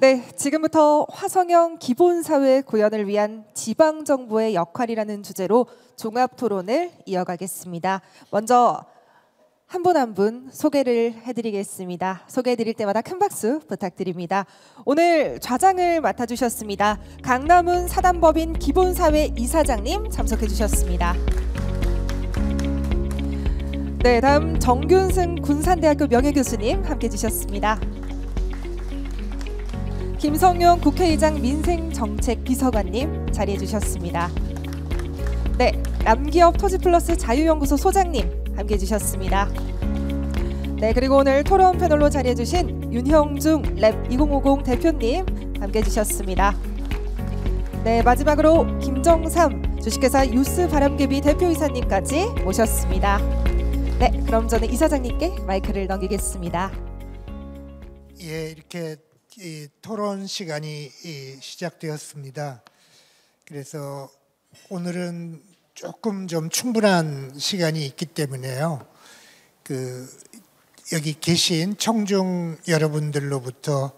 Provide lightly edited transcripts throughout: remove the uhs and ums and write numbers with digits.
네, 지금부터 화성형 기본사회 구현을 위한 지방정부의 역할이라는 주제로 종합토론을 이어가겠습니다. 먼저 한 분 한 분 소개를 해드리겠습니다. 소개해드릴 때마다 큰 박수 부탁드립니다. 오늘 좌장을 맡아주셨습니다. 강남훈 사단법인 기본사회 이사장님 참석해주셨습니다. 네, 다음 정균승 군산대학교 명예교수님 함께해 주셨습니다. 김성용 국회의장 민생정책비서관님 자리해 주셨습니다. 네, 남기업 토지플러스 자유연구소 소장님 함께해 주셨습니다. 네, 그리고 오늘 토론 패널로 자리해 주신 윤형중 랩 2050 대표님 함께해 주셨습니다. 네, 마지막으로 김정삼 주식회사 유스 바람개비 대표이사님까지 모셨습니다. 네, 그럼 저는 이사장님께 마이크를 넘기겠습니다. 예, 이렇게 토론 시간이 시작되었습니다. 그래서 오늘은 조금 좀 충분한 시간이 있기 때문에요. 여기 계신 청중 여러분들로부터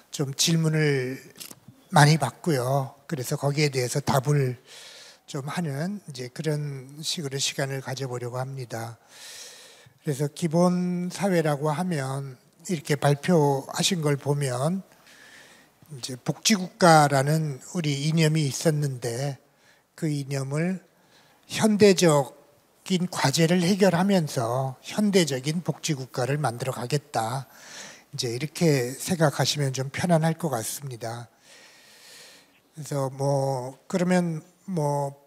좀 질문을 많이 받고요. 그래서 거기에 대해서 답을 좀 하는 이제 그런 식으로 시간을 가져보려고 합니다. 그래서 기본 사회라고 하면 이렇게 발표하신 걸 보면 이제 복지국가라는 우리 이념이 있었는데 그 이념을 현대적인 과제를 해결하면서 현대적인 복지국가를 만들어 가겠다. 이제 이렇게 생각하시면 좀 편안할 것 같습니다. 그래서 그러면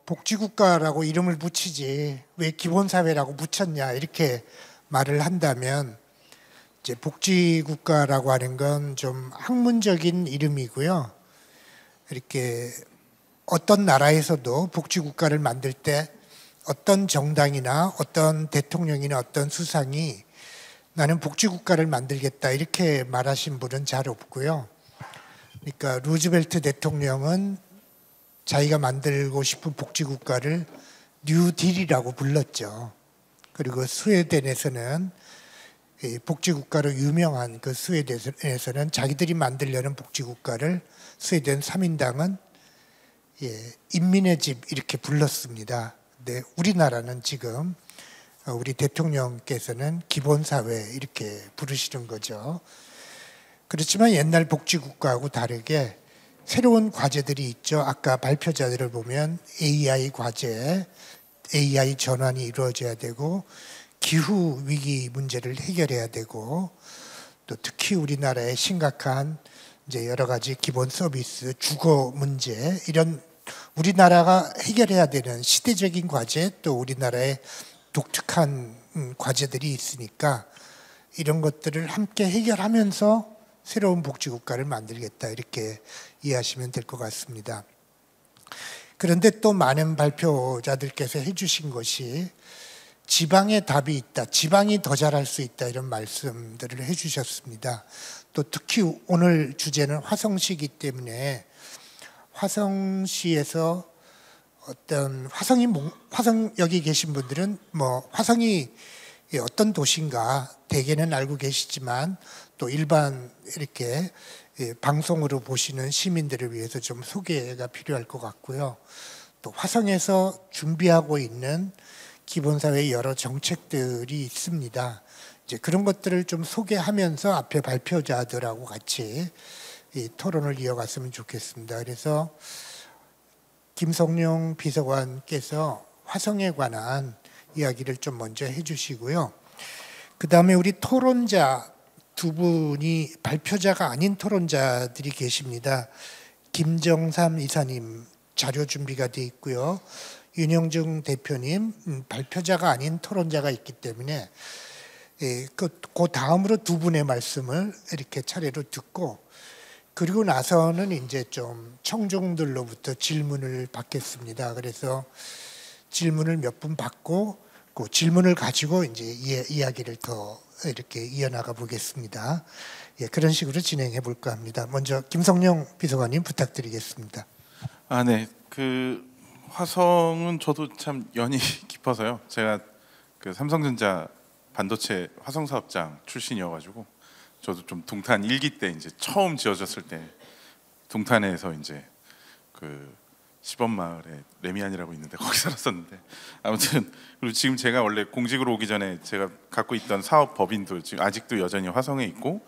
복지국가라고 이름을 붙이지 왜 기본사회라고 붙였냐 이렇게 말을 한다면 이제 복지국가라고 하는 건 좀 학문적인 이름이고요. 이렇게 어떤 나라에서도 복지국가를 만들 때 어떤 정당이나 어떤 대통령이나 어떤 수상이 나는 복지국가를 만들겠다 이렇게 말하신 분은 잘 없고요. 그러니까 루즈벨트 대통령은 자기가 만들고 싶은 복지국가를 뉴딜이라고 불렀죠. 그리고 스웨덴에서는 복지국가로 유명한 그 스웨덴에서는 자기들이 만들려는 복지국가를 스웨덴 3인당은 인민의 집 이렇게 불렀습니다. 근데 우리나라는 지금 우리 대통령께서는 기본사회 이렇게 부르시는 거죠. 그렇지만 옛날 복지국가하고 다르게 새로운 과제들이 있죠. 아까 발표자들을 보면 AI 과제, AI 전환이 이루어져야 되고 기후 위기 문제를 해결해야 되고 또 특히 우리나라의 심각한 이제 여러 가지 기본 서비스, 주거 문제 이런 우리나라가 해결해야 되는 시대적인 과제 또 우리나라의 독특한 과제들이 있으니까 이런 것들을 함께 해결하면서 새로운 복지국가를 만들겠다 이렇게 이해하시면 될 것 같습니다. 그런데 또 많은 발표자들께서 해주신 것이 지방에 답이 있다. 지방이 더 잘할 수 있다. 이런 말씀들을 해주셨습니다. 또 특히 오늘 주제는 화성시이기 때문에 화성시에서 화성 여기 계신 분들은 화성이 어떤 도시인가 대개는 알고 계시지만 또 일반 이렇게 방송으로 보시는 시민들을 위해서 좀 소개가 필요할 것 같고요. 또 화성에서 준비하고 있는 기본사회의 여러 정책들이 있습니다. 이제 그런 것들을 좀 소개하면서 앞에 발표자들하고 같이 이 토론을 이어갔으면 좋겠습니다. 그래서 김성용 비서관께서 화성에 관한 이야기를 좀 먼저 해주시고요. 그 다음에 우리 토론자 두 분이 발표자가 아닌 토론자들이 계십니다. 김정삼 이사님 자료 준비가 돼 있고요. 윤영중 대표님 발표자가 아닌 토론자가 있기 때문에 그 다음으로 두 분의 말씀을 이렇게 차례로 듣고 그리고 나서는 이제 좀 청중들로부터 질문을 받겠습니다. 그래서 질문을 몇 분 받고 그 질문을 가지고 이제 이야기를 더 이렇게 이어나가 보겠습니다. 그런 식으로 진행해 볼까 합니다. 먼저 김성용 비서관님 부탁드리겠습니다. 네. 화성은 저도 참 연이 깊어서요. 제가 삼성전자 반도체 화성 사업장 출신이어가지고 저도 좀 동탄 1기 때 이제 처음 지어졌을 때 동탄에서 이제 그 시범마을에 레미안이라고 있는데 거기 살았었는데, 아무튼 그리고 지금 제가 원래 공직으로 오기 전에 제가 갖고 있던 사업 법인도 지금 아직도 여전히 화성에 있고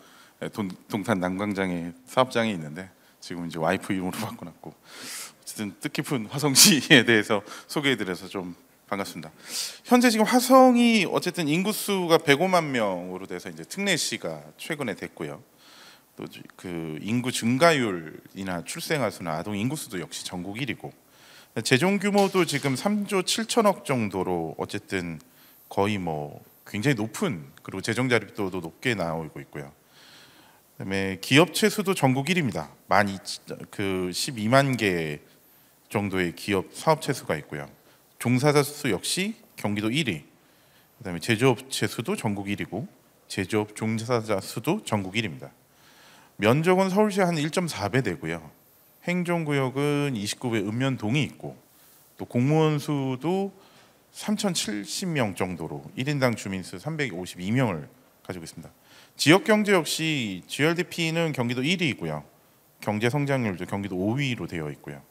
동탄 남광장에 사업장이 있는데 지금 이제 와이프 이름으로 바꿔놨고, 어쨌든 뜻깊은 화성시에 대해서 소개해드려서 좀 반갑습니다. 현재 지금 화성이 어쨌든 인구수가 105만 명으로 돼서 이제 특례시가 최근에 됐고요. 또 그 인구 증가율이나 출생아 수나 아동 인구수도 역시 전국 1위고, 재정 규모도 지금 3조 7천억 정도로 어쨌든 거의 뭐 굉장히 높은, 그리고 재정 자립도도 높게 나오고 있고요. 그다음에 기업체 수도 전국 1위입니다. 12만 개 정도의 기업 사업체 수가 있고요. 종사자 수 역시 경기도 1위. 그다음에 제조업체 수도 전국 1위고 제조업 종사자 수도 전국 1위입니다. 면적은 서울시 한 1.4배 되고요. 행정구역은 29개 읍면동이 있고, 또 공무원 수도 3,070명 정도로 1인당 주민수 352명을 가지고 있습니다. 지역경제 역시 GRDP는 경기도 1위이고요. 경제성장률도 경기도 5위로 되어 있고요.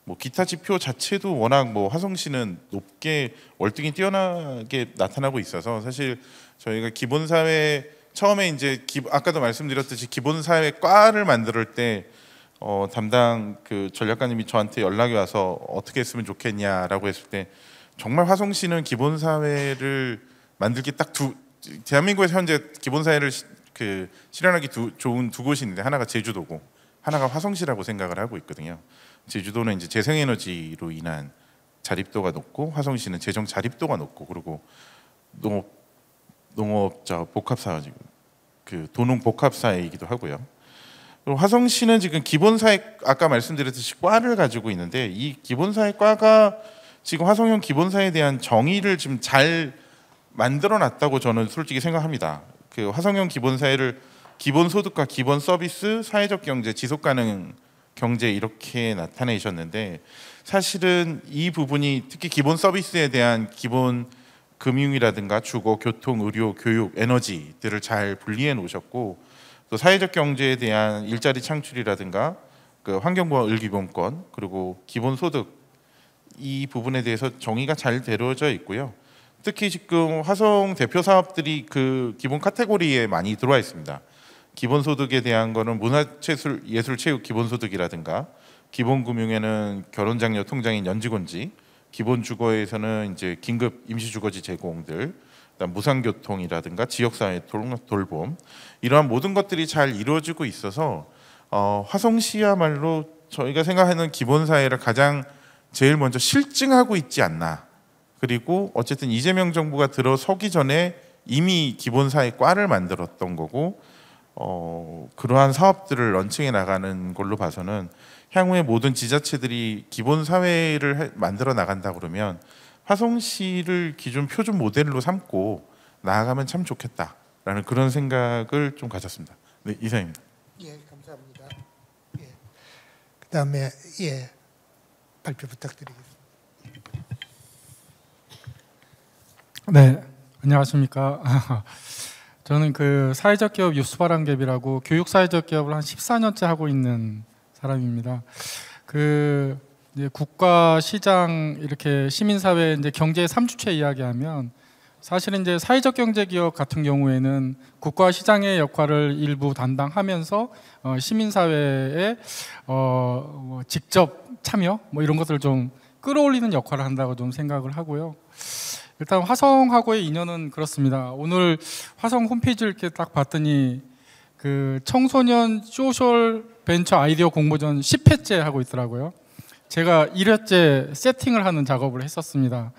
뭐 기타 지표 자체도 워낙 뭐 화성시는 높게 월등히 뛰어나게 나타나고 있어서, 사실 저희가 기본사회 처음에 이제 아까도 말씀드렸듯이 기본사회과를 만들 때 담당 그 전략가님이 저한테 연락이 와서 어떻게 했으면 좋겠냐라고 했을 때, 정말 화성시는 기본사회를 만들기 딱 대한민국에서 현재 기본사회를 실현하기 좋은 두 곳이 있는데, 하나가 제주도고 하나가 화성시라고 생각을 하고 있거든요. 제주도는 이제 재생에너지로 인한 자립도가 높고, 화성시는 재정 자립도가 높고, 그리고 농업자 복합사, 그 도농 복합사이기도 하고요. 그리고 화성시는 지금 기본사회, 아까 말씀드렸듯이 과를 가지고 있는데, 이 기본사회과가 지금 화성형 기본사회에 대한 정의를 지금 잘 만들어놨다고 저는 솔직히 생각합니다. 그 화성형 기본사회를 기본소득과 기본서비스, 사회적 경제, 지속가능 경제 이렇게 나타내셨는데, 사실은 이 부분이 특히 기본 서비스에 대한 기본 금융이라든가 주거, 교통, 의료, 교육, 에너지들을 잘 분리해 놓으셨고, 또 사회적 경제에 대한 일자리 창출이라든가 그 환경보호 을기본권, 그리고 기본소득, 이 부분에 대해서 정의가 잘 되어져 있고요. 특히 지금 화성 대표 사업들이 그 기본 카테고리에 많이 들어와 있습니다. 기본소득에 대한 거는 문화체술, 예술체육 기본소득이라든가, 기본금융에는 결혼장려 통장인 연직원지, 기본주거에서는 이제 긴급 임시주거지 제공들, 그다음 무상교통이라든가 지역사회 돌봄, 이러한 모든 것들이 잘 이루어지고 있어서 화성시야말로 저희가 생각하는 기본사회를 가장 제일 먼저 실증하고 있지 않나. 그리고 어쨌든 이재명 정부가 들어서기 전에 이미 기본사회과를 만들었던 거고, 그러한 사업들을 런칭해 나가는 걸로 봐서는 향후에 모든 지자체들이 기본사회를 만들어 나간다 그러면 화성시를 기존 표준 모델로 삼고 나아가면 참 좋겠다라는 그런 생각을 좀 가졌습니다. 네, 이상입니다. 예, 감사합니다. 예. 그다음에 발표 부탁드리겠습니다. 네, 안녕하십니까. 저는 그 사회적 기업 유스바람갭이라고 교육 사회적 기업을 한 14년째 하고 있는 사람입니다. 그 이제 국가, 시장, 이렇게 시민사회 이제 경제 3주체 이야기하면, 사실은 이제 사회적 경제 기업 같은 경우에는 국가 시장의 역할을 일부 담당하면서 시민사회에 직접 참여 뭐 이런 것들을 좀 끌어올리는 역할을 한다고 좀 생각을 하고요. 일단 화성하고의 인연은 그렇습니다. 오늘 화성 홈페이지를 이렇게 딱 봤더니 그 청소년 소셜 벤처 아이디어 공모전 10회째 하고 있더라고요. 제가 1회째 세팅을 하는 작업을 했었습니다.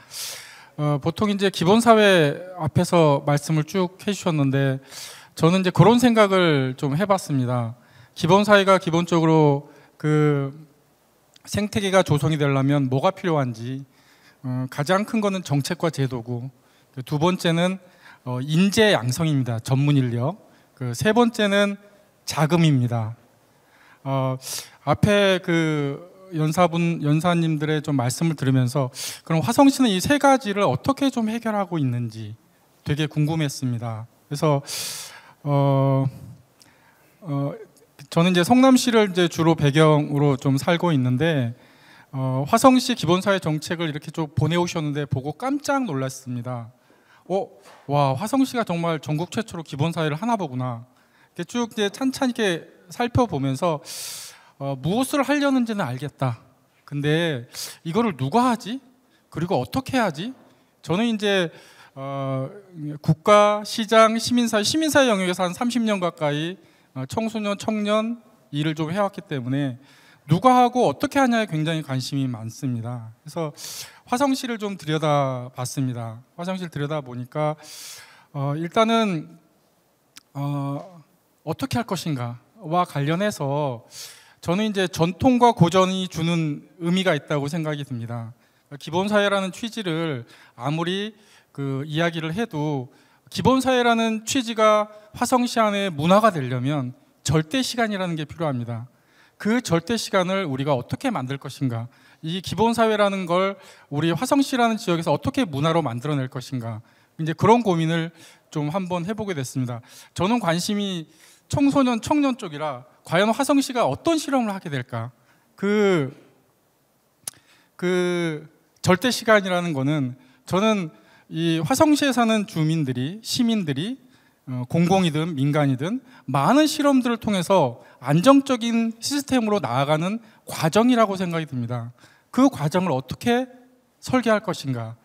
보통 이제 기본사회 앞에서 말씀을 쭉 해주셨는데, 저는 이제 그런 생각을 좀 해봤습니다. 기본사회가 기본적으로 그 생태계가 조성이 되려면 뭐가 필요한지, 가장 큰 거는 정책과 제도고, 두 번째는 인재 양성입니다. 전문 인력. 그 세 번째는 자금입니다. 앞에 그 연사님들의 좀 말씀을 들으면서, 그럼 화성시는 이 세 가지를 어떻게 좀 해결하고 있는지 되게 궁금했습니다. 그래서 저는 이제 성남시를 이제 주로 배경으로 좀 살고 있는데 화성시 기본사회 정책을 이렇게 좀 보내오셨는데 보고 깜짝 놀랐습니다. 와, 화성시가 정말 전국 최초로 기본사회를 하나 보구나. 이렇게 쭉 이제 찬찬히 이렇게 살펴보면서 무엇을 하려는지는 알겠다. 근데 이거를 누가 하지? 그리고 어떻게 하지? 저는 이제 국가, 시장, 시민사회 영역에서 한 30년 가까이 청소년, 청년 일을 좀 해왔기 때문에 누가 하고 어떻게 하냐에 굉장히 관심이 많습니다. 그래서 화성시를 좀 들여다봤습니다. 화성시를 들여다보니까 일단은 어떻게 할 것인가와 관련해서 저는 이제 전통과 고전이 주는 의미가 있다고 생각이 듭니다. 기본사회라는 취지를 아무리 그 이야기를 해도 기본사회라는 취지가 화성시 안에 문화가 되려면 절대시간이라는 게 필요합니다. 그 절대시간을 우리가 어떻게 만들 것인가, 이 기본사회라는 걸 우리 화성시라는 지역에서 어떻게 문화로 만들어낼 것인가, 이제 그런 고민을 좀 한번 해보게 됐습니다. 저는 관심이 청소년, 청년 쪽이라 과연 화성시가 어떤 실험을 하게 될까. 그 절대시간이라는 거는 저는 이 화성시에 사는 주민들이, 시민들이 공공이든 민간이든 많은 실험들을 통해서 안정적인 시스템으로 나아가는 과정이라고 생각이 듭니다. 그 과정을 어떻게 설계할 것인가.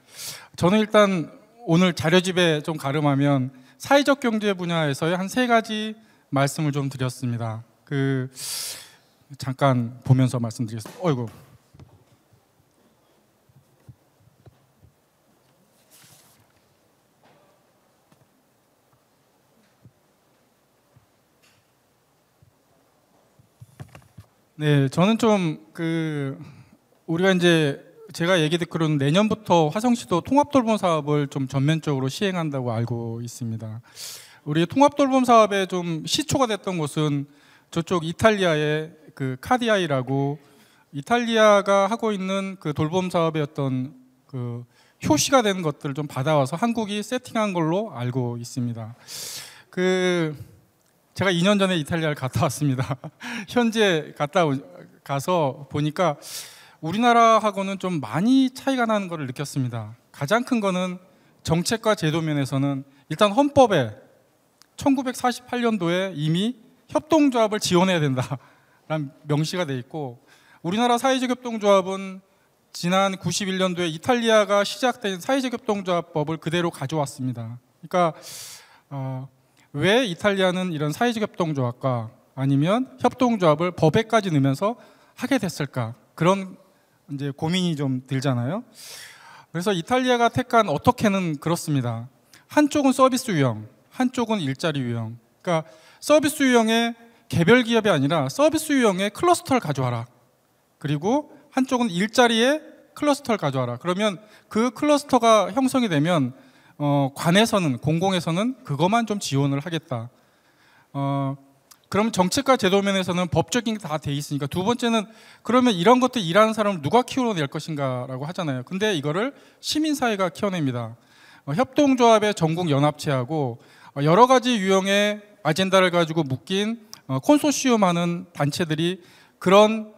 저는 일단 오늘 자료집에 좀 가름하면 사회적 경제 분야에서의 한 3가지 말씀을 좀 드렸습니다. 잠깐 보면서 말씀드리겠습니다. 어이구. 네, 저는 좀 우리가 이제 제가 얘기 듣기로는 내년부터 화성시도 통합돌봄 사업을 좀 전면적으로 시행한다고 알고 있습니다. 우리 통합돌봄 사업에 좀 시초가 됐던 곳은 저쪽 이탈리아의 그 카디아이라고, 이탈리아가 하고 있는 그 돌봄 사업의 어떤 그 효시가 되는 것들을 좀 받아와서 한국이 세팅한 걸로 알고 있습니다. 제가 2년 전에 이탈리아를 갔다 왔습니다. 현재 가서 보니까 우리나라하고는 좀 많이 차이가 나는 것을 느꼈습니다. 가장 큰 거는 정책과 제도 면에서는 일단 헌법에 1948년도에 이미 협동조합을 지원해야 된다라는 명시가 돼 있고, 우리나라 사회적 협동조합은 지난 91년도에 이탈리아가 시작된 사회적 협동조합법을 그대로 가져왔습니다. 그러니까 왜 이탈리아는 이런 사회적 협동조합과 아니면 협동조합을 법에까지 넣으면서 하게 됐을까? 그런 이제 고민이 좀 들잖아요. 그래서 이탈리아가 택한 어떻게는 그렇습니다. 한쪽은 서비스 유형, 한쪽은 일자리 유형. 그러니까 서비스 유형의 개별 기업이 아니라 서비스 유형의 클러스터를 가져와라. 그리고 한쪽은 일자리의 클러스터를 가져와라. 그러면 그 클러스터가 형성이 되면 관에서는, 공공에서는 그것만 좀 지원을 하겠다. 그럼 정책과 제도 면에서는 법적인 게 다 돼 있으니까, 두 번째는 그러면 이런 것들 일하는 사람을 누가 키워낼 것인가라고 하잖아요. 근데 이거를 시민사회가 키워냅니다. 협동조합의 전국 연합체하고 여러 가지 유형의 아젠다를 가지고 묶인 콘소시엄 하는 단체들이 그런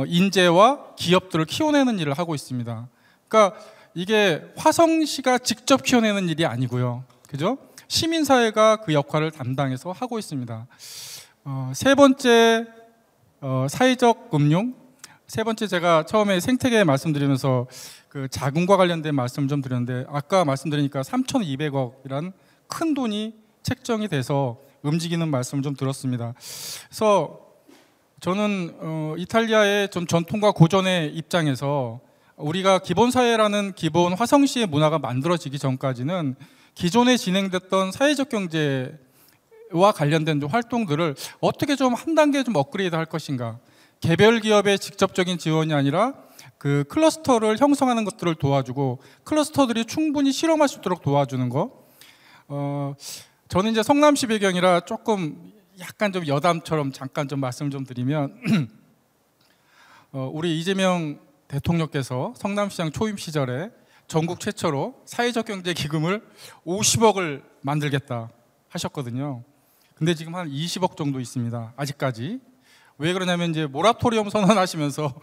인재와 기업들을 키워내는 일을 하고 있습니다. 그러니까 이게 화성시가 직접 키워내는 일이 아니고요. 그죠? 시민사회가 그 역할을 담당해서 하고 있습니다. 세 번째, 사회적 금융. 세 번째, 제가 처음에 생태계 말씀드리면서 그 자금과 관련된 말씀 좀 드렸는데, 아까 말씀드리니까 3,200억이란 큰 돈이 책정이 돼서 움직이는 말씀을 좀 들었습니다. 그래서 저는 이탈리아의 좀 전통과 고전의 입장에서 우리가 기본사회라는 기본 화성시의 문화가 만들어지기 전까지는 기존에 진행됐던 사회적 경제와 관련된 활동들을 어떻게 좀 한 단계 좀 업그레이드 할 것인가. 개별 기업의 직접적인 지원이 아니라 그 클러스터를 형성하는 것들을 도와주고 클러스터들이 충분히 실험할 수 있도록 도와주는 거. 저는 이제 성남시 배경이라 조금 약간 좀 여담처럼 잠깐 좀 말씀 좀 드리면 우리 이재명 대통령께서 성남시장 초임 시절에 전국 최초로 사회적 경제 기금을 50억을 만들겠다 하셨거든요. 근데 지금 한 20억 정도 있습니다. 아직까지. 왜 그러냐면 이제 모라토리엄 선언하시면서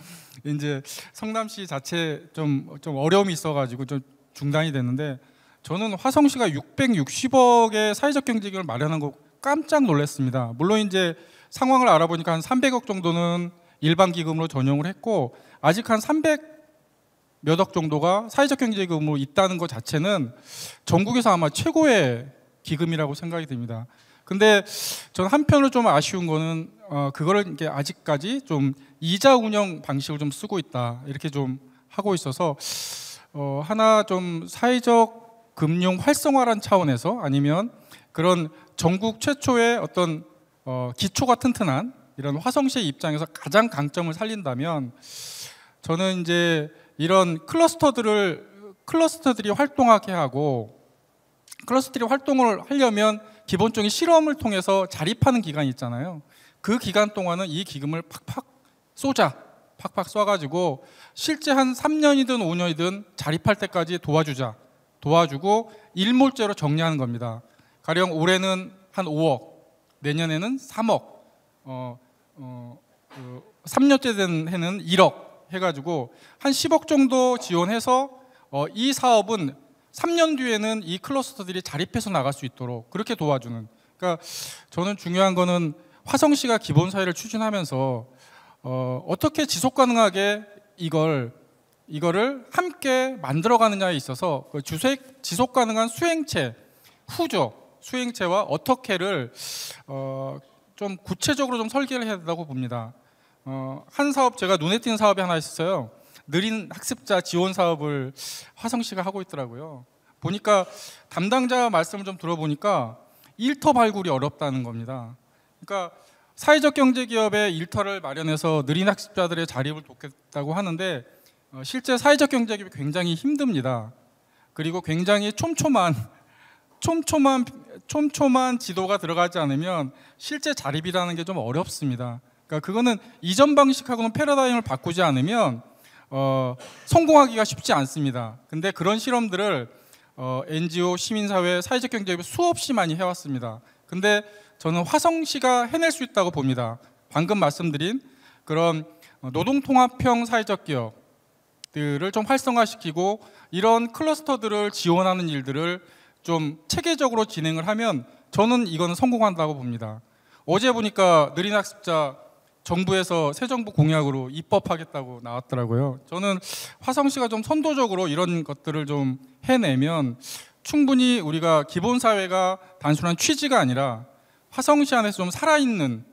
이제 성남시 자체 좀 어려움이 있어가지고 좀 중단이 됐는데, 저는 화성시가 660억의 사회적 경제기금을 마련한 거 깜짝 놀랐습니다. 물론 이제 상황을 알아보니까 한 300억 정도는 일반 기금으로 전용을 했고, 아직 한 300 몇 억 정도가 사회적 경제기금으로 있다는 것 자체는 전국에서 아마 최고의 기금이라고 생각이 됩니다. 근데 저는 한편으로 좀 아쉬운 거는 그거를 이렇게 아직까지 좀 이자 운영 방식을 좀 쓰고 있다, 이렇게 좀 하고 있어서 하나 좀 사회적 금융 활성화란 차원에서, 아니면 그런 전국 최초의 어떤 기초가 튼튼한 이런 화성시의 입장에서 가장 강점을 살린다면, 저는 이제 이런 클러스터들이 활동하게 하고, 클러스터들이 활동을 하려면 기본적인 실험을 통해서 자립하는 기간이 있잖아요. 그 기간 동안은 이 기금을 팍팍 쏴가지고 실제 한 3년이든 5년이든 자립할 때까지 도와주고 일몰제로 정리하는 겁니다. 가령 올해는 한 5억, 내년에는 3억, 3년째 된 해는 1억 해가지고 한 10억 정도 지원해서 이 사업은 3년 뒤에는 이 클러스터들이 자립해서 나갈 수 있도록 그렇게 도와주는. 그러니까 저는 중요한 거는 화성시가 기본사회를 추진하면서 어떻게 지속 가능하게 이거를 함께 만들어가느냐에 있어서 그 지속 가능한 수행체와 어떻게를 좀 구체적으로 좀 설계를 해야 된다고 봅니다. 한 사업, 제가 눈에 띄는 사업이 하나 있었어요. 느린 학습자 지원 사업을 화성시가 하고 있더라고요. 보니까 담당자 말씀을 좀 들어보니까 일터 발굴이 어렵다는 겁니다. 그러니까 사회적 경제 기업의 일터를 마련해서 느린 학습자들의 자립을 돕겠다고 하는데, 실제 사회적 경제 기업이 굉장히 힘듭니다. 그리고 굉장히 촘촘한 지도가 들어가지 않으면 실제 자립이라는 게 좀 어렵습니다. 그러니까 그거는 이전 방식하고는 패러다임을 바꾸지 않으면 성공하기가 쉽지 않습니다. 근데 그런 실험들을 NGO, 시민사회, 사회적 경제기업이 수없이 많이 해왔습니다. 근데 저는 화성시가 해낼 수 있다고 봅니다. 방금 말씀드린 그런 노동통합형 사회적 기업들을 좀 활성화시키고 이런 클러스터들을 지원하는 일들을 좀 체계적으로 진행을 하면 저는 이거는 성공한다고 봅니다. 어제 보니까 느린 학습자 정부에서 새 정부 공약으로 입법하겠다고 나왔더라고요. 저는 화성시가 좀 선도적으로 이런 것들을 좀 해내면 충분히 우리가 기본사회가 단순한 취지가 아니라 화성시 안에서 좀 살아있는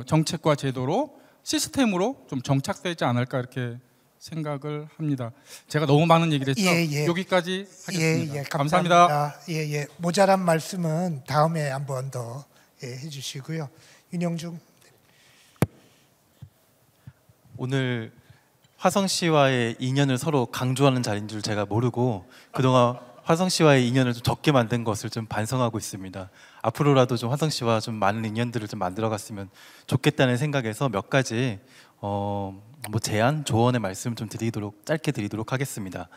정책과 제도로 시스템으로 좀 정착되지 않을까 이렇게 생각을 합니다. 제가 너무 많은 얘기를 했죠. 여기까지 하겠습니다. 감사합니다. 모자란 말씀은 다음에 한 번 더 해주시고요. 윤영중. 오늘 화성시와의 인연을 서로 강조하는 자리인 줄 제가 모르고 그동안 화성시와의 인연을 좀 적게 만든 것을 좀 반성하고 있습니다. 앞으로라도 좀 화성시와 좀 많은 인연들을 좀 만들어갔으면 좋겠다는 생각에서 몇 가지 제안, 조언의 말씀 좀 짧게 드리도록 하겠습니다.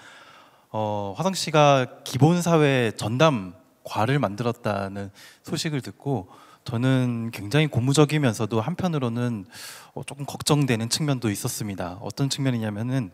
화성시가 기본사회 전담과를 만들었다는 소식을 듣고 저는 굉장히 고무적이면서도 한편으로는 조금 걱정되는 측면도 있었습니다. 어떤 측면이냐면은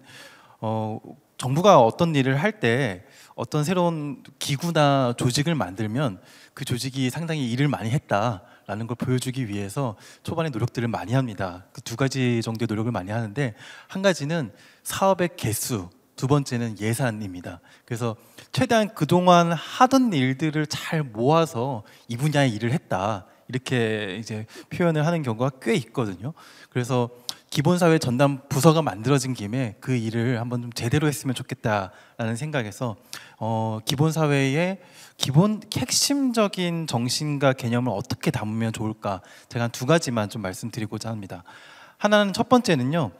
정부가 어떤 일을 할 때 어떤 새로운 기구나 조직을 만들면 그 조직이 상당히 일을 많이 했다라는 걸 보여주기 위해서 초반에 노력들을 많이 합니다. 그 두 가지 정도의 노력을 많이 하는데, 한 가지는 사업의 개수, 두 번째는 예산입니다. 그래서 최대한 그동안 하던 일들을 잘 모아서 이 분야의 일을 했다, 이렇게 이제 표현을 하는 경우가 꽤 있거든요. 그래서 기본사회 전담 부서가 만들어진 김에 그 일을 한번 좀 제대로 했으면 좋겠다라는 생각에서 기본사회의 기본 핵심적인 정신과 개념을 어떻게 담으면 좋을까, 제가 한 두 가지만 좀 말씀드리고자 합니다. 하나는, 첫 번째는요,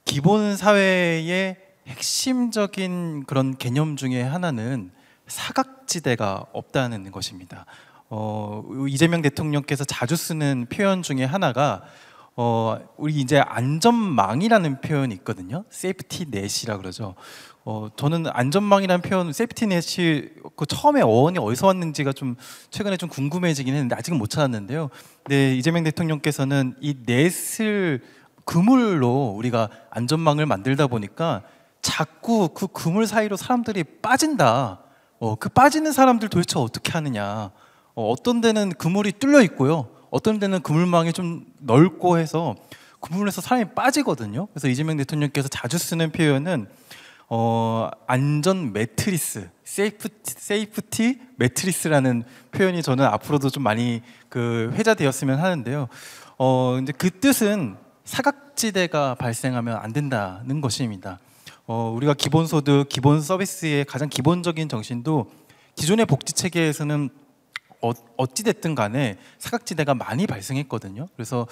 기본사회의 핵심적인 그런 개념 중에 하나는 사각지대가 없다는 것입니다. 이재명 대통령께서 자주 쓰는 표현 중에 하나가 우리 이제 안전망이라는 표현이 있거든요. 세이프티 넷이라 그러죠. 저는 안전망이라는 표현, 세이프티넷이 그 처음에 어원이 어디서 왔는지가 좀 최근에 좀 궁금해지긴 했는데 아직은 못 찾았는데요. 네, 이재명 대통령께서는 이 넷을 그물로 우리가 안전망을 만들다 보니까 자꾸 그 그물 사이로 사람들이 빠진다. 그 빠지는 사람들 도대체 어떻게 하느냐. 어떤 데는 그물이 뚫려 있고요. 어떤 데는 그물망이 좀 넓고 해서 그물에서 사람이 빠지거든요. 그래서 이재명 대통령께서 자주 쓰는 표현은 안전 매트리스, 세이프티 매트리스라는 표현이 저는 앞으로도 좀 많이 그 회자되었으면 하는데요. 이제 그 뜻은 사각지대가 발생하면 안 된다는 것입니다. 우리가 기본소득, 기본 서비스의 가장 기본적인 정신도 기존의 복지 체계에서는 어찌 됐든 간에 사각지대가 많이 발생했거든요. 그래서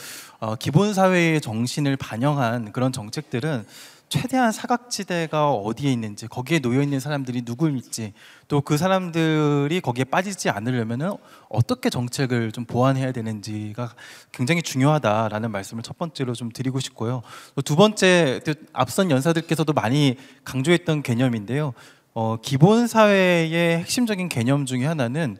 기본 사회의 정신을 반영한 그런 정책들은 최대한 사각지대가 어디에 있는지, 거기에 놓여 있는 사람들이 누구일지, 또 그 사람들이 거기에 빠지지 않으려면은 어떻게 정책을 좀 보완해야 되는지가 굉장히 중요하다라는 말씀을 첫 번째로 좀 드리고 싶고요. 또 두 번째, 앞선 연사들께서도 많이 강조했던 개념인데요. 기본 사회의 핵심적인 개념 중에 하나는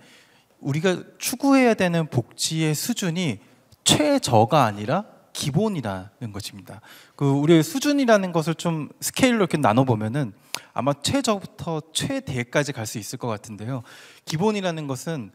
우리가 추구해야 되는 복지의 수준이 최저가 아니라 기본이라는 것입니다. 그 우리의 수준이라는 것을 좀 스케일로 이렇게 나눠 보면은 아마 최저부터 최대까지 갈 수 있을 것 같은데요. 기본이라는 것은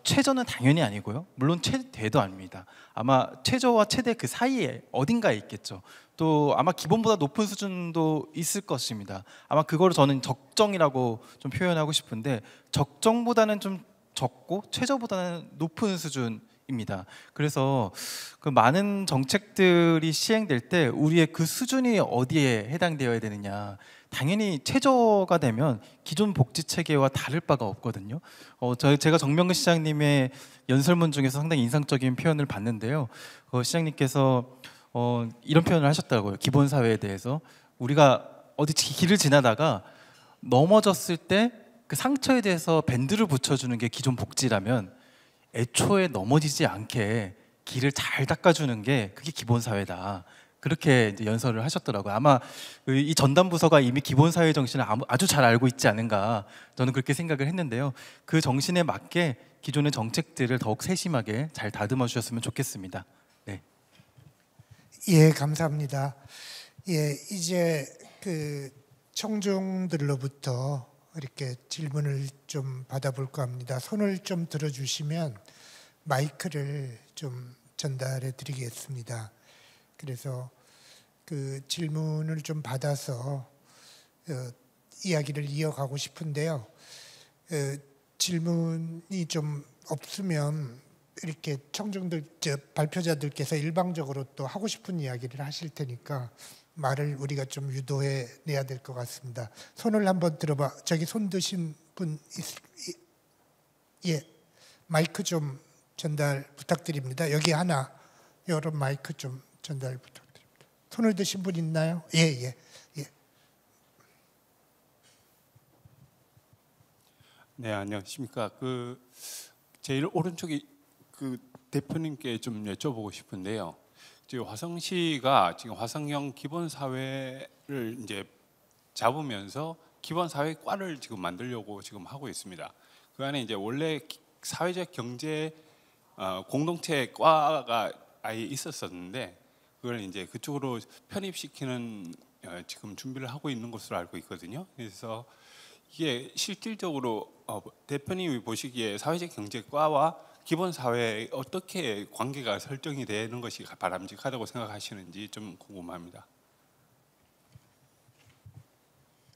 최저는 당연히 아니고요. 물론 최대도 아닙니다. 아마 최저와 최대 그 사이에 어딘가에 있겠죠. 또 아마 기본보다 높은 수준도 있을 것입니다. 아마 그거를 저는 적정이라고 좀 표현하고 싶은데 적정보다는 좀 적고 최저보다는 높은 수준입니다. 그래서 그 많은 정책들이 시행될 때 우리의 그 수준이 어디에 해당되어야 되느냐. 당연히 최저가 되면 기존 복지 체계와 다를 바가 없거든요. 제가 정명근 시장님의 연설문 중에서 상당히 인상적인 표현을 봤는데요. 시장님께서 이런 표현을 하셨더라고요. 기본 사회에 대해서 우리가 어디 길을 지나다가 넘어졌을 때 그 상처에 대해서 밴드를 붙여주는 게 기존 복지라면 애초에 넘어지지 않게 길을 잘 닦아주는 게 그게 기본 사회다. 그렇게 이제 연설을 하셨더라고요. 아마 이 전담 부서가 이미 기본 사회 정신을 아주 잘 알고 있지 않은가 저는 그렇게 생각을 했는데요. 그 정신에 맞게 기존의 정책들을 더욱 세심하게 잘 다듬어 주셨으면 좋겠습니다. 네. 예, 감사합니다. 예, 이제 그 청중들로부터 이렇게 질문을 좀 받아볼까 합니다. 손을 좀 들어주시면 마이크를 좀 전달해 드리겠습니다. 그래서 그 질문을 좀 받아서 이야기를 이어가고 싶은데요. 질문이 좀 없으면 이렇게 청중들, 발표자들께서 일방적으로 또 하고 싶은 이야기를 하실 테니까 말을 우리가 좀 유도해 내야 될 것 같습니다. 손을 한번 들어봐. 저기 손 드신 분 예, 마이크 좀 전달 부탁드립니다. 여기 하나, 여러 마이크 좀 전달 부탁드립니다. 손을 드신 분 있나요? 예. 네, 안녕하십니까. 제일 오른쪽에 대표님께 좀 여쭤보고 싶은데요. 지금 화성시가 지금 화성형 기본 사회를 이제 잡으면서 기본 사회과를 지금 만들려고 지금 하고 있습니다. 그 안에 이제 원래 사회적 경제 공동체 과가 아예 있었었는데 그걸 이제 그쪽으로 편입시키는 지금 준비를 하고 있는 것으로 알고 있거든요. 그래서 이게 실질적으로 대표님이 보시기에 사회적 경제과와 기본 사회에 어떻게 관계가 설정이 되는 것이 바람직하다고 생각하시는지 좀 궁금합니다.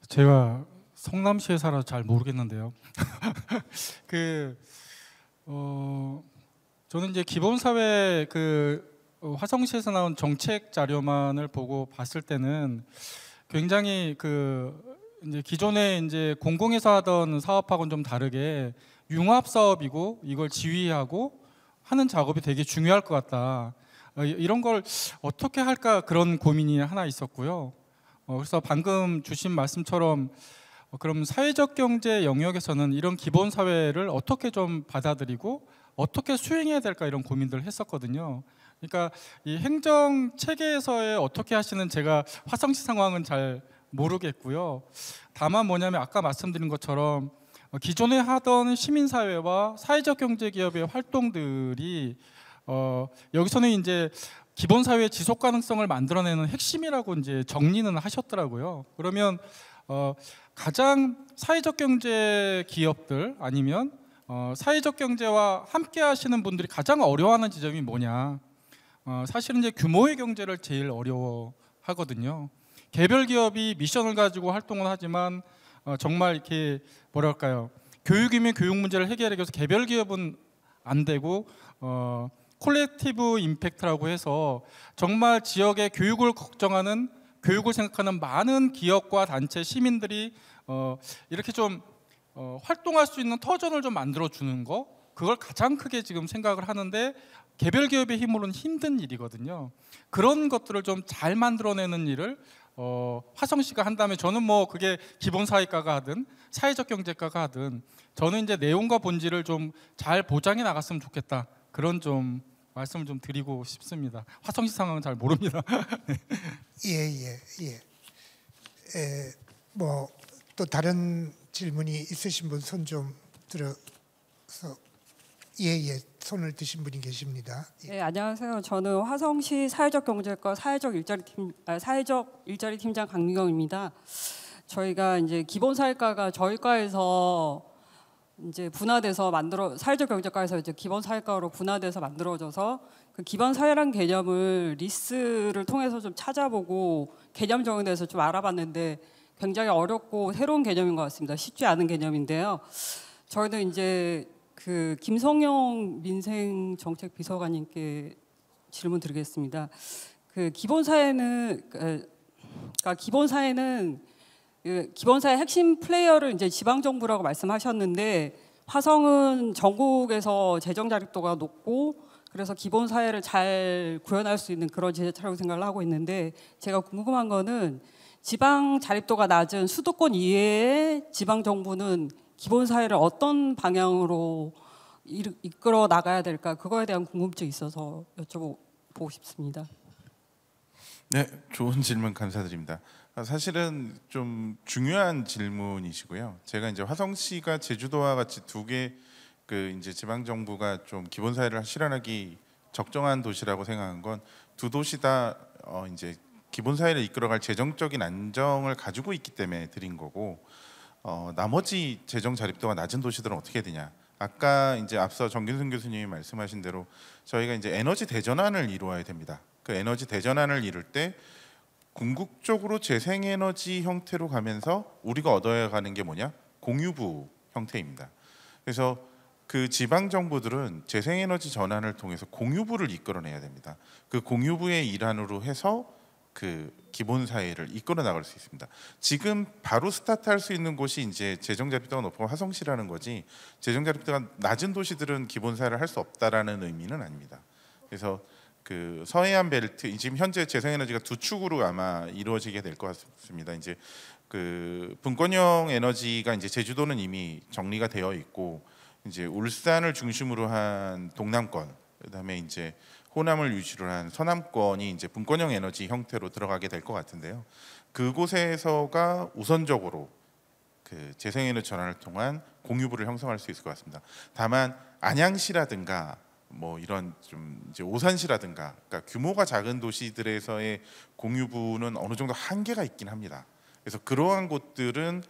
제가 성남시에 살아서 잘 모르겠는데요. 저는 이제 기본 사회 화성시에서 나온 정책 자료만을 보고 봤을 때는 굉장히 이제 기존에 이제 공공에서 하던 사업하고는 좀 다르게 융합 사업이고 이걸 지휘하고 하는 작업이 되게 중요할 것 같다. 이런 걸 어떻게 할까 그런 고민이 하나 있었고요. 그래서 방금 주신 말씀처럼 그럼 사회적 경제 영역에서는 이런 기본 사회를 어떻게 좀 받아들이고 어떻게 수행해야 될까 이런 고민들을 했었거든요. 그러니까 이 행정 체계에서의 어떻게 하시는 제가 화성시 상황은 잘 모르겠고요. 다만 뭐냐면 아까 말씀드린 것처럼 기존에 하던 시민사회와 사회적 경제기업의 활동들이 여기서는 이제 기본 사회의 지속 가능성을 만들어내는 핵심이라고 이제 정리는 하셨더라고요. 그러면 가장 사회적 경제 기업들 아니면 사회적 경제와 함께 하시는 분들이 가장 어려워하는 지점이 뭐냐? 사실은 이제 규모의 경제를 제일 어려워하거든요. 개별 기업이 미션을 가지고 활동을 하지만 정말 이렇게 뭐랄까요? 교육이면 교육 문제를 해결하기 위해서 개별 기업은 안 되고 콜렉티브 임팩트라고 해서 정말 지역의 교육을 걱정하는 교육을 생각하는 많은 기업과 단체 시민들이 이렇게 좀 활동할 수 있는 터전을 좀 만들어 주는 거, 그걸 가장 크게 지금 생각을 하는데 개별 기업의 힘으로는 힘든 일이거든요. 그런 것들을 좀 잘 만들어내는 일을 화성시가 한다면 저는 뭐 그게 기본사회과가 하든 사회적 경제과가 하든 저는 이제 내용과 본질을 좀 잘 보장해 나갔으면 좋겠다. 그런 좀 말씀을 좀 드리고 싶습니다. 화성시 상황은 잘 모릅니다. 뭐 또 다른 질문이 있으신 분 손 좀 들어서 손을 드신 분이 계십니다. 네, 안녕하세요. 저는 화성시 사회적 경제과 사회적 일자리 팀장 강민경입니다. 저희가 이제 기본 사회과가 저희 과에서 이제 분화돼서 사회적 경제과에서 이제 기본 사회과로 분화돼서 만들어져서 그 기본 사회란 개념을 리스를 통해서 좀 찾아보고 개념 적용에 대해서 좀 알아봤는데 굉장히 어렵고 새로운 개념인 것 같습니다. 쉽지 않은 개념인데요. 저희는 이제 그 김성영 민생정책 비서관님께 질문 드리겠습니다. 그 기본 사회는 기본 사회 핵심 플레이어를 이제 지방 정부라고 말씀하셨는데 화성은 전국에서 재정 자립도가 높고 그래서 기본 사회를 잘 구현할 수 있는 그런 지자체라고 생각을 하고 있는데 제가 궁금한 거는 지방 자립도가 낮은 수도권 이외의 지방 정부는 기본 사회를 어떤 방향으로 이끌어 나가야 될까, 그거에 대한 궁금증이 있어서 여쭤보고 싶습니다. 네, 좋은 질문 감사드립니다. 사실은 좀 중요한 질문이시고요. 제가 이제 화성시가 제주도와 같이 두 개 그 이제 지방 정부가 좀 기본 사회를 실현하기 적정한 도시라고 생각한 건 두 도시 다 이제 기본 사회를 이끌어갈 재정적인 안정을 가지고 있기 때문에 드린 거고, 나머지 재정 자립도가 낮은 도시들은 어떻게 되냐? 아까 이제 앞서 정균승 교수님이 말씀하신 대로 저희가 이제 에너지 대전환을 이루어야 됩니다. 그 에너지 대전환을 이룰 때 궁극적으로 재생에너지 형태로 가면서 우리가 얻어야 가는 게 뭐냐? 공유부 형태입니다. 그래서 그 지방 정부들은 재생에너지 전환을 통해서 공유부를 이끌어내야 됩니다. 그 공유부의 일환으로 해서 그 기본 사회를 이끌어 나갈 수 있습니다. 지금 바로 스타트할 수 있는 곳이 이제 재정 자립도가 높은 화성시라는 거지, 재정 자립도가 낮은 도시들은 기본 사회를 할 수 없다라는 의미는 아닙니다. 그래서 그 서해안 벨트, 지금 현재 재생에너지가 두 축으로 아마 이루어지게 될 것 같습니다. 이제 그 분권형 에너지가 이제 제주도는 이미 정리가 되어 있고, 이제 울산을 중심으로 한 동남권, 그다음에 이제 호남을 위주로 한 서남권이 이제 분권형 에너지 형태로 들어가게 될 것 같은데요. 그곳에서가 우선적으로 그 재생에너지 전환을 통한 공유부를 형성할 수 있을 것 같습니다. 다만 안양시라든가 뭐 이런 좀 이제 오산시라든가, 그러니까 규모가 작은 도시들에서의 공유부는 어느 정도 한계가 있긴 합니다. 그래서 그러한 곳들은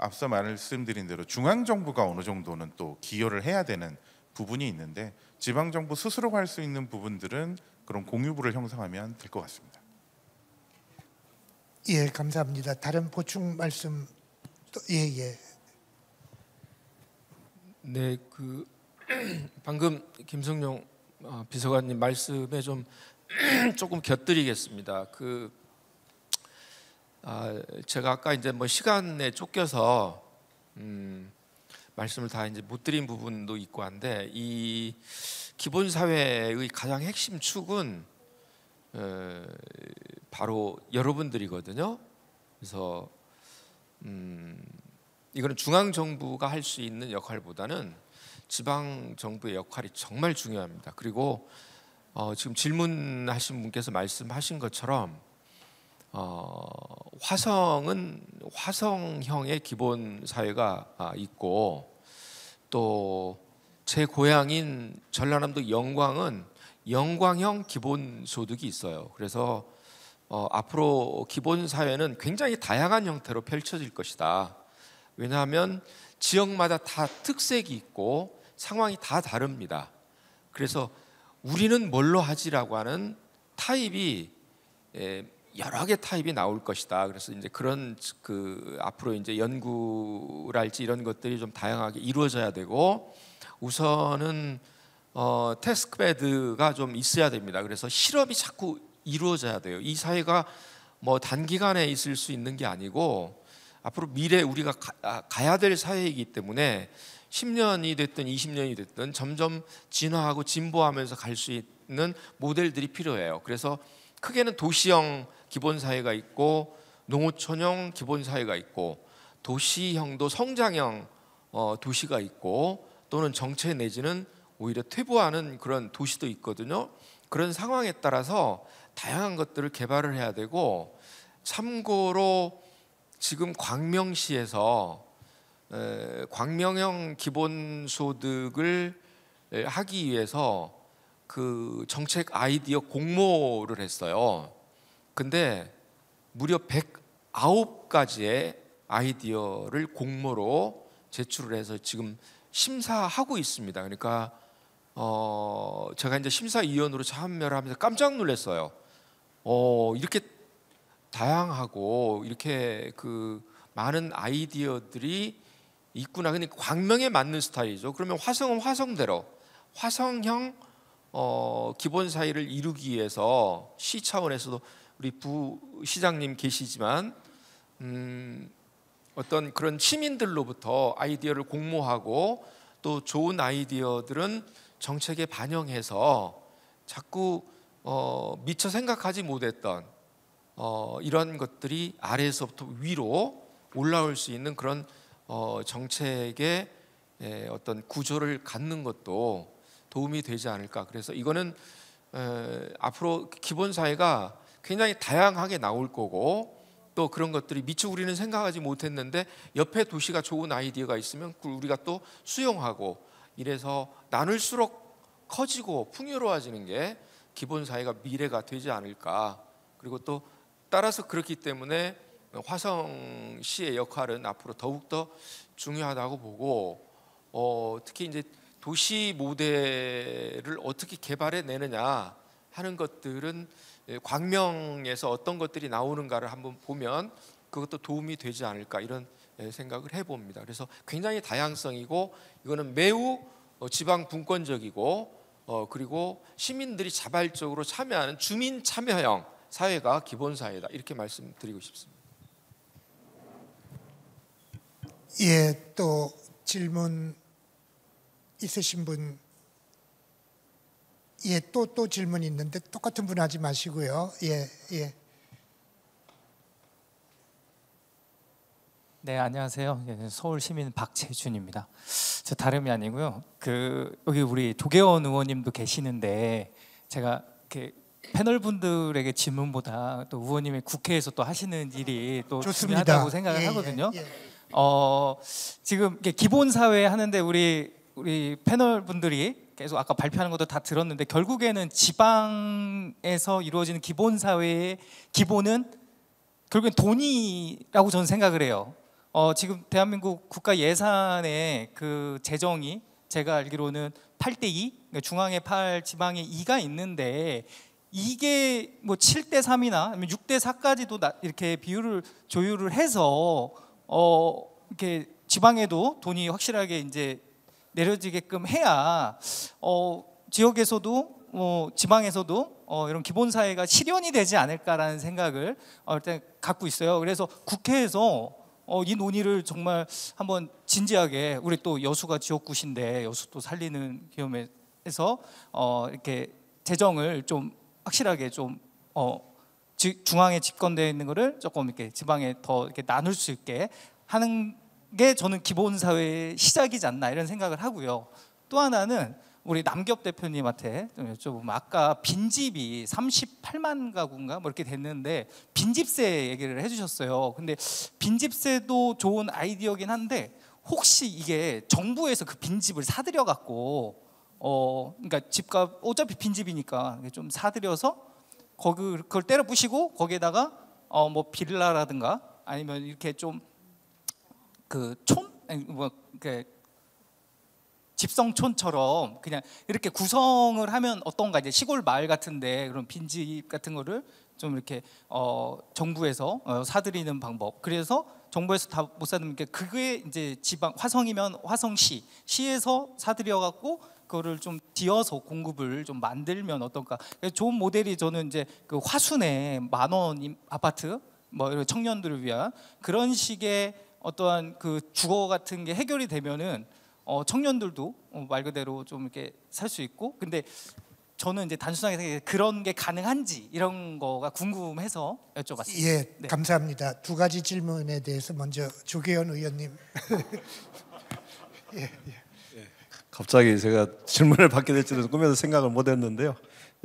앞서 말씀드린 대로 중앙 정부가 어느 정도는 또 기여를 해야 되는 부분이 있는데, 지방 정부 스스로 할 수 있는 부분들은 그런 공유부를 형성하면 될 것 같습니다. 예, 감사합니다. 다른 보충 말씀 또 네, 그 방금 김성용 비서관님 말씀에 좀 조금 곁들이겠습니다. 제가 아까 이제 뭐 시간에 쫓겨서 말씀을 다 이제 못 드린 부분도 있고 한데, 이 기본 사회의 가장 핵심 축은 바로 여러분들이거든요. 그래서 이거는 중앙 정부가 할 수 있는 역할보다는 지방 정부의 역할이 정말 중요합니다. 그리고 지금 질문하신 분께서 말씀하신 것처럼 화성은 화성형의 기본 사회가 있고 또 제 고향인 전라남도 영광은 영광형 기본 소득이 있어요. 그래서 앞으로 기본 사회는 굉장히 다양한 형태로 펼쳐질 것이다. 왜냐하면 지역마다 다 특색이 있고 상황이 다 다릅니다. 그래서 우리는 뭘로 하지라고 하는 타입이 여러 개 타입이 나올 것이다. 그래서 이제 그런 앞으로 이제 연구랄지 이런 것들이 좀 다양하게 이루어져야 되고 우선은 테스크베드가 좀 있어야 됩니다. 그래서 실험이 자꾸 이루어져야 돼요. 이 사회가 뭐 단기간에 있을 수 있는 게 아니고 앞으로 미래 우리가 가야 될 사회이기 때문에 10년이 됐든 20년이 됐든 점점 진화하고 진보하면서 갈 수 있는 모델들이 필요해요. 그래서 크게는 도시형 기본 사회가 있고 농어촌형 기본 사회가 있고 도시형도 성장형 도시가 있고 또는 정체 내지는 오히려 퇴보하는 그런 도시도 있거든요. 그런 상황에 따라서 다양한 것들을 개발을 해야 되고 참고로 지금 광명시에서 광명형 기본소득을 하기 위해서 그 정책 아이디어 공모를 했어요. 근데 무려 109가지의 아이디어를 공모로 제출을 해서 지금 심사하고 있습니다. 그러니까 제가 이제 심사위원으로 참여를 하면서 깜짝 놀랐어요. 이렇게 다양하고 이렇게 그 많은 아이디어들이 있구나. 근데 광명에 맞는 스타일이죠. 그러면 화성은 화성대로 화성형 기본 사회를 이루기 위해서 시 차원에서도 우리 부시장님 계시지만 어떤 그런 시민들로부터 아이디어를 공모하고 또 좋은 아이디어들은 정책에 반영해서 자꾸 미처 생각하지 못했던 이런 것들이 아래에서부터 위로 올라올 수 있는 그런 정책의 어떤 구조를 갖는 것도 도움이 되지 않을까. 그래서 이거는 앞으로 기본 사회가 굉장히 다양하게 나올 거고 또 그런 것들이 미처 우리는 생각하지 못했는데 옆에 도시가 좋은 아이디어가 있으면 그걸 우리가 또 수용하고 이래서 나눌수록 커지고 풍요로워지는 게 기본 사회가 미래가 되지 않을까. 그리고 또 따라서 그렇기 때문에 화성시의 역할은 앞으로 더욱더 중요하다고 보고 특히 이제 도시 모델을 어떻게 개발해 내느냐 하는 것들은 광명에서 어떤 것들이 나오는가를 한번 보면 그것도 도움이 되지 않을까 이런 생각을 해봅니다. 그래서 굉장히 다양성이고 이거는 매우 지방 분권적이고 그리고 시민들이 자발적으로 참여하는 주민 참여형 사회가 기본 사회다 이렇게 말씀드리고 싶습니다. 예, 또 질문 있으신 분? 예, 또 질문 있는데 똑같은 분 하지 마시고요. 예. 네, 안녕하세요. 서울 시민 박재준입니다. 저 다름이 아니고요. 여기 우리 조계원 의원님도 계시는데 제가 이렇게 패널 분들에게 질문보다 또 의원님이 국회에서 또 하시는 일이 또 좋습니다. 중요하다고 생각을 하거든요. 예. 지금 이렇게 기본 사회 하는데 우리 패널 분들이 계속 아까 발표하는 것도 다 들었는데 결국에는 지방에서 이루어지는 기본 사회의 기본은 결국엔 돈이라고 저는 생각을 해요. 지금 대한민국 국가 예산의 그 재정이 제가 알기로는 8대2, 그러니까 중앙에 8, 지방에 2가 있는데 이게 뭐 7대3이나 아니면 6대4까지도 이렇게 비율을 조율을 해서 이렇게 지방에도 돈이 확실하게 이제 내려지게끔 해야 지역에서도 지방에서도 이런 기본 사회가 실현이 되지 않을까라는 생각을 일단 갖고 있어요. 그래서 국회에서 이 논의를 정말 한번 진지하게 우리 또 여수가 지역구신데 여수 또 살리는 기업에서 이렇게 재정을 좀 확실하게 좀 중앙에 집권되어 있는 거를 조금 이렇게 지방에 더 이렇게 나눌 수 있게 하는 게 저는 기본 사회의 시작이지 않나 이런 생각을 하고요. 또 하나는 우리 남기업 대표님한테 좀 여쭤보면 아까 빈집이 38만 가구인가 뭐 이렇게 됐는데 빈집세 얘기를 해주셨어요. 근데 빈집세도 좋은 아이디어긴 한데 혹시 이게 정부에서 그 빈집을 사들여 갖고 그러니까 집값 어차피 빈집이니까 좀 사들여서 그걸 때려 부시고 거기에다가 뭐 빌라라든가 아니면 이렇게 좀 그 집성촌처럼 그냥 이렇게 구성을 하면 어떤가, 이제 시골 마을 같은데 그런 빈집 같은 거를 좀 이렇게 정부에서 사들이는 방법. 그래서 정부에서 다 못 사들면 그게 이제 지방 화성이면 화성시에서 사들여 갖고 그거를 좀 뒤어서 공급을 좀 만들면 어떨까. 좋은 모델이 저는 이제 그 화순에 10,000원 아파트 뭐 이런 청년들을 위한 그런 식의 어떠한 그 주거 같은 게 해결이 되면은 청년들도 말 그대로 좀 이렇게 살 수 있고. 근데 저는 이제 단순하게 그런 게 가능한지 이런 거가 궁금해서 여쭤봤습니다. 예, 네. 감사합니다. 두 가지 질문에 대해서 먼저 조계현 의원님. 예. 갑자기 제가 질문을 받게 될지는 꿈에도 생각을 못했는데요.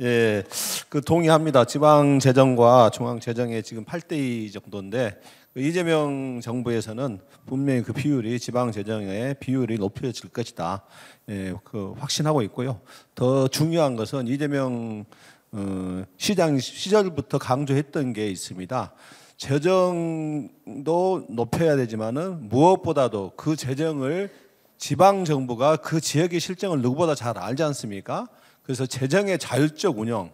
예, 그 동의합니다. 지방 재정과 중앙 재정의 지금 8대2 정도인데 이재명 정부에서는 분명히 그 비율이 지방 재정의 비율이 높여질 것이다. 예, 그 확신하고 있고요. 더 중요한 것은 이재명 시장 시절부터 강조했던 게 있습니다. 재정도 높여야 되지만은 무엇보다도 그 재정을 지방 정부가 그 지역의 실정을 누구보다 잘 알지 않습니까? 그래서 재정의 자율적 운영,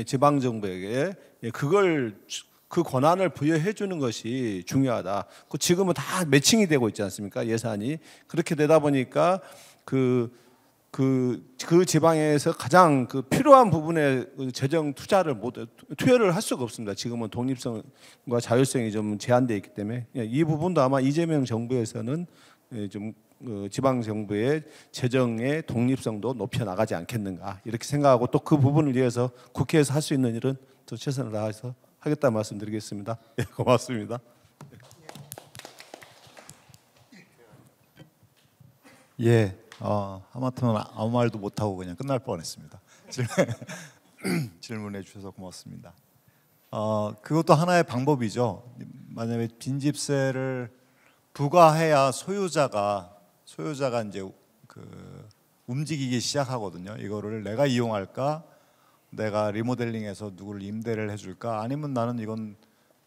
지방 정부에게 그걸 그 권한을 부여해 주는 것이 중요하다. 지금은 다 매칭이 되고 있지 않습니까? 예산이. 그렇게 되다 보니까 그 지방에서 가장 그 필요한 부분에 재정 투여를 할 수가 없습니다. 지금은 독립성과 자율성이 좀 제한되어 있기 때문에 이 부분도 아마 이재명 정부에서는 좀 지방 정부의 재정의 독립성도 높여 나가지 않겠는가 이렇게 생각하고, 또 그 부분을 위해서 국회에서 할 수 있는 일은 또 최선을 다해서 하겠다 말씀드리겠습니다. 예, 고맙습니다. 예, 하마터면 아무 말도 못하고 그냥 끝날 뻔했습니다. 질문해 주셔서 고맙습니다. 그것도 하나의 방법이죠. 만약에 빈집세를 부과해야 소유자가 이제 그 움직이기 시작하거든요. 이거를 내가 이용할까, 내가 리모델링해서 누구를 임대를 해줄까, 아니면 나는 이건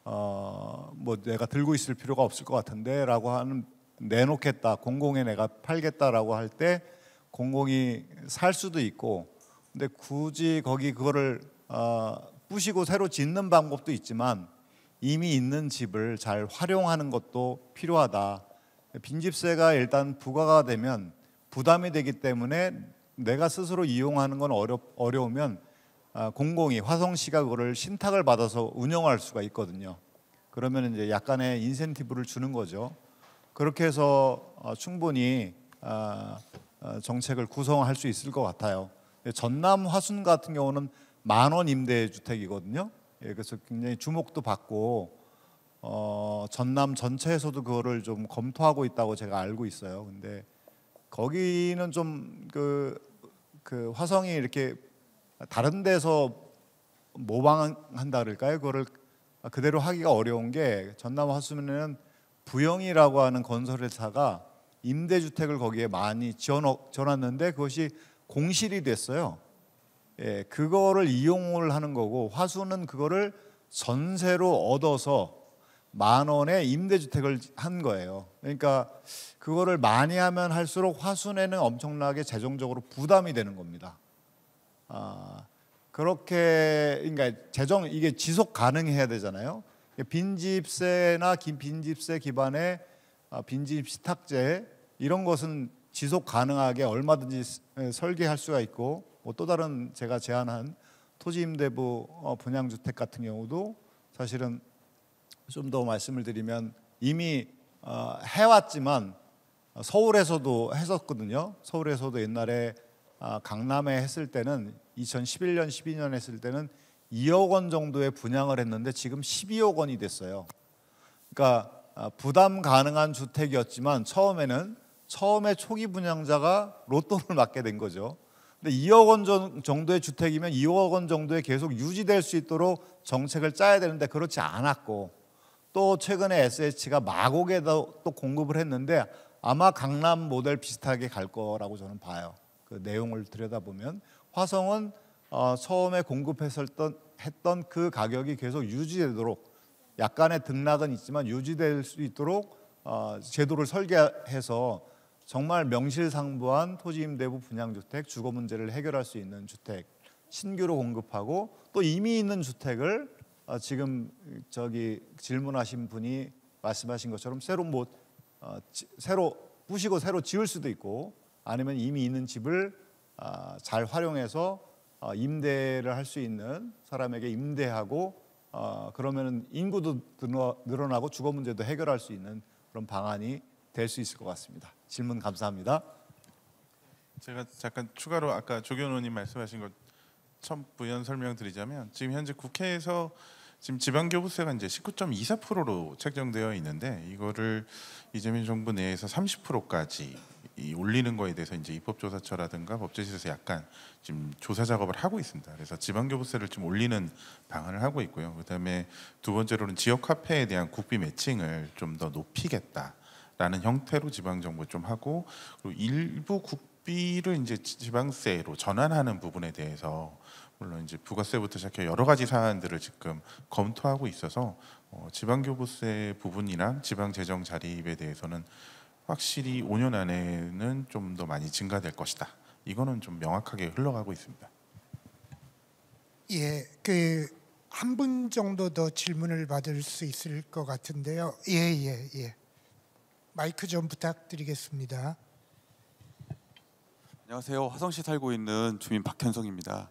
뭐 내가 들고 있을 필요가 없을 것 같은데라고 하는 내놓겠다, 공공에 내가 팔겠다라고 할 때 공공이 살 수도 있고, 근데 굳이 거기 그거를 부시고 새로 짓는 방법도 있지만 이미 있는 집을 잘 활용하는 것도 필요하다. 빈집세가 일단 부과가 되면 부담이 되기 때문에 내가 스스로 이용하는 건 어려우면 공공이 화성시가 그거를 신탁을 받아서 운영할 수가 있거든요. 그러면 이제 약간의 인센티브를 주는 거죠. 그렇게 해서 충분히 정책을 구성할 수 있을 것 같아요. 전남 화순 같은 경우는 10,000원 임대주택이거든요. 예, 그래서 굉장히 주목도 받고 전남 전체에서도 그거를 좀 검토하고 있다고 제가 알고 있어요. 근데 거기는 좀 그 화성이 이렇게 다른 데서 모방한다 그럴까요? 그거를 그대로 하기가 어려운 게, 전남 화순에는 부영이라고 하는 건설회사가 임대주택을 거기에 많이 지어놨는데 그것이 공실이 됐어요. 예, 그거를 이용을 하는 거고, 화순은 그거를 전세로 얻어서 10,000원에 임대주택을 한 거예요. 그러니까 그거를 많이 하면 할수록 화순에는 엄청나게 재정적으로 부담이 되는 겁니다. 그렇게 그러니까 이게 지속 가능해야 되잖아요. 빈집세나 빈집세 기반의 빈집 시탁제 이런 것은 지속 가능하게 얼마든지 설계할 수가 있고, 또 다른 제가 제안한 토지임대부 분양주택 같은 경우도 사실은 좀 더 말씀을 드리면 이미 해왔지만 서울에서도 했었거든요. 서울에서도 옛날에 강남에 했을 때는 2011년, 12년 했을 때는 2억 원 정도의 분양을 했는데 지금 12억 원이 됐어요. 그러니까 부담 가능한 주택이었지만 처음에 초기 분양자가 로또를 맞게 된 거죠. 근데 2억 원 정도의 주택이면 2억 원 정도에 계속 유지될 수 있도록 정책을 짜야 되는데 그렇지 않았고, 또 최근에 SH가 마곡에도 또 공급을 했는데 아마 강남 모델 비슷하게 갈 거라고 저는 봐요. 그 내용을 들여다보면 화성은 처음에 공급했던 그 가격이 계속 유지되도록, 약간의 등락은 있지만 유지될 수 있도록 제도를 설계해서 정말 명실상부한 토지임대부 분양주택, 주거 문제를 해결할 수 있는 주택 신규로 공급하고, 또 이미 있는 주택을 지금 저기 질문하신 분이 말씀하신 것처럼 새로 부시고 새로 지을 수도 있고, 아니면 이미 있는 집을 잘 활용해서 임대를 할 수 있는 사람에게 임대하고, 그러면은 인구도 늘어나고 주거 문제도 해결할 수 있는 그런 방안이 될 수 있을 것 같습니다. 질문 감사합니다. 제가 잠깐 추가로 아까 조경 의원님 말씀하신 것 첨 부연 설명드리자면, 지금 현재 국회에서 지금 지방교부세가 이제 19.24%로 책정되어 있는데, 이거를 이재명 정부 내에서 30%까지 올리는 거에 대해서 이제 입법조사처라든가 법제실에서 약간 지금 조사 작업을 하고 있습니다. 그래서 지방교부세를 좀 올리는 방안을 하고 있고요. 그다음에 두 번째로는 지역 화폐에 대한 국비 매칭을 좀 더 높이겠다라는 형태로 지방 정부 좀 하고, 그리고 일부 국비를 이제 지방세로 전환하는 부분에 대해서 물론 이제 부가세부터 시작해 여러 가지 사안들을 지금 검토하고 있어서 지방교부세 부분이랑 지방재정 자립에 대해서는 확실히 5년 안에는 좀 더 많이 증가될 것이다. 이거는 좀 명확하게 흘러가고 있습니다. 예, 그 한 분 정도 더 질문을 받을 수 있을 것 같은데요. 예. 마이크 좀 부탁드리겠습니다. 안녕하세요. 화성시 살고 있는 주민 박현성입니다.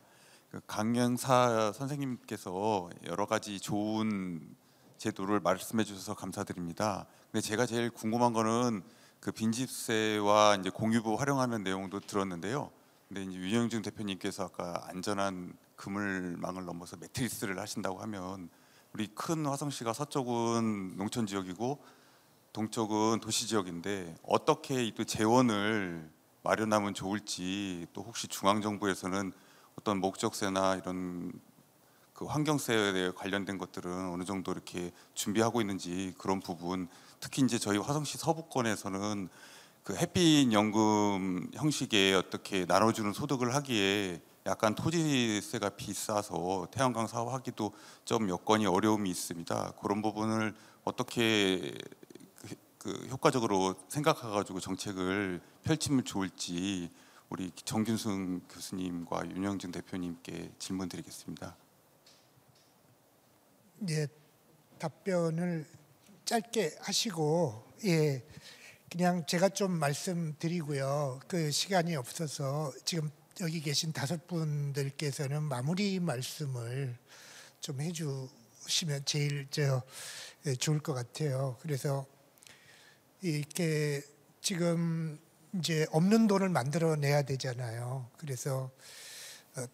강영사 선생님께서 여러 가지 좋은 제도를 말씀해 주셔서 감사드립니다. 근데 제가 제일 궁금한 거는 그 빈집세와 이제 공유부 활용하는 내용도 들었는데요. 근데 이제 윤영중 대표님께서 아까 안전한 그물망을 넘어서 매트리스를 하신다고 하면, 우리 큰 화성시가 서쪽은 농촌 지역이고 동쪽은 도시 지역인데 어떻게 또 재원을 마련하면 좋을지, 또 혹시 중앙 정부에서는 어떤 목적세나 이런 그 환경세에 관련된 것들은 어느 정도 이렇게 준비하고 있는지, 그런 부분, 특히 이제 저희 화성시 서부권에서는 그 햇빛 연금 형식의 어떻게 나눠주는 소득을 하기에 약간 토지세가 비싸서 태양광 사업하기도 좀 여건이 어려움이 있습니다. 그런 부분을 어떻게 그 효과적으로 생각해가지고 정책을 펼치면 좋을지 우리 정균승 교수님과 윤영준 대표님께 질문드리겠습니다. 예, 답변을 짧게 하시고, 예, 그냥 제가 좀 말씀드리고요. 그 시간이 없어서 지금 여기 계신 5분들께서는 마무리 말씀을 좀 해주시면 제일 좋을 것 같아요. 그래서 이렇게 지금 이제 없는 돈을 만들어내야 되잖아요. 그래서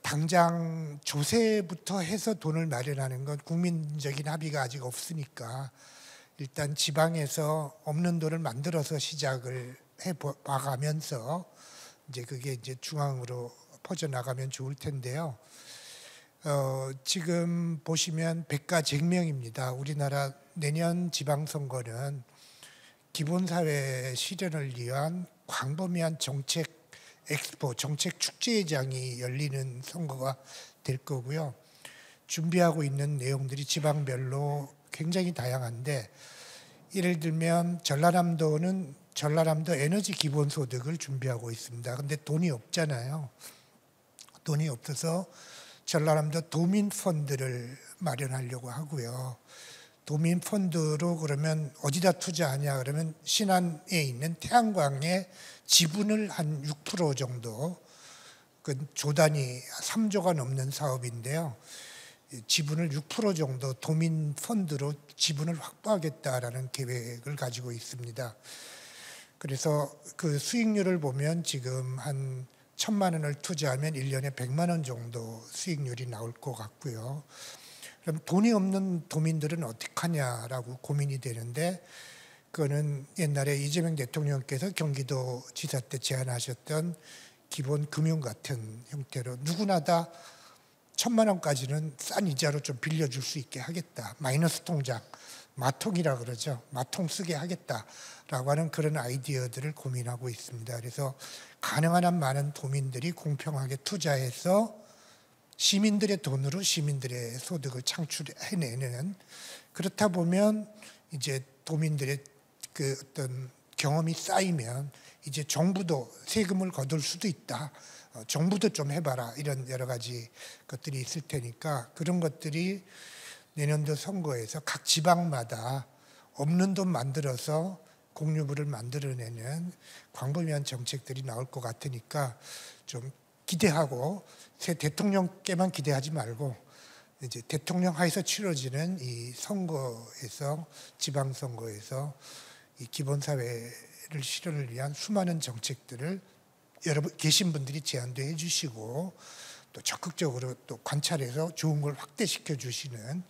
당장 조세부터 해서 돈을 마련하는 건 국민적인 합의가 아직 없으니까 일단 지방에서 없는 돈을 만들어서 시작을 해봐가면서 이제 그게 이제 중앙으로 퍼져나가면 좋을 텐데요. 지금 보시면 백가쟁명입니다. 우리나라 내년 지방선거는 기본사회 실현을 위한 광범위한 정책 엑스포, 정책 축제장이 열리는 선거가 될 거고요. 준비하고 있는 내용들이 지방별로 굉장히 다양한데, 예를 들면 전라남도 에너지 기본소득을 준비하고 있습니다. 근데 돈이 없잖아요. 돈이 없어서 전라남도 도민펀드를 마련하려고 하고요. 도민펀드로 그러면 어디다 투자하냐 그러면 신안에 있는 태양광의 지분을 한 6% 정도, 그 조단이 3조가 넘는 사업인데요. 지분을 6% 정도 도민펀드로 지분을 확보하겠다라는 계획을 가지고 있습니다. 그래서 그 수익률을 보면 지금 한 1,000만 원을 투자하면 1년에 100만 원 정도 수익률이 나올 것 같고요. 그럼 돈이 없는 도민들은 어떻게 하냐라고 고민이 되는데, 그거는 옛날에 이재명 대통령께서 경기도지사 때 제안하셨던 기본 금융 같은 형태로 누구나 다 1,000만 원까지는 싼 이자로 좀 빌려줄 수 있게 하겠다. 마이너스 통장, 마통이라 그러죠. 마통 쓰게 하겠다라고 하는 그런 아이디어들을 고민하고 있습니다. 그래서 가능한 한 많은 도민들이 공평하게 투자해서 시민들의 돈으로 시민들의 소득을 창출해내는, 그렇다 보면 이제 도민들의 그 어떤 경험이 쌓이면 이제 정부도 세금을 거둘 수도 있다. 정부도 좀 해봐라. 이런 여러 가지 것들이 있을 테니까 그런 것들이 내년도 선거에서 각 지방마다 없는 돈 만들어서 공유부를 만들어내는 광범위한 정책들이 나올 것 같으니까 좀 기대하고, 새 대통령께만 기대하지 말고 이제 대통령 하에서 치러지는 이 선거에서, 지방선거에서 이 기본사회를 실현을 위한 수많은 정책들을 여러분 계신 분들이 제안도 해주시고 또 적극적으로 또 관찰해서 좋은 걸 확대시켜 주시는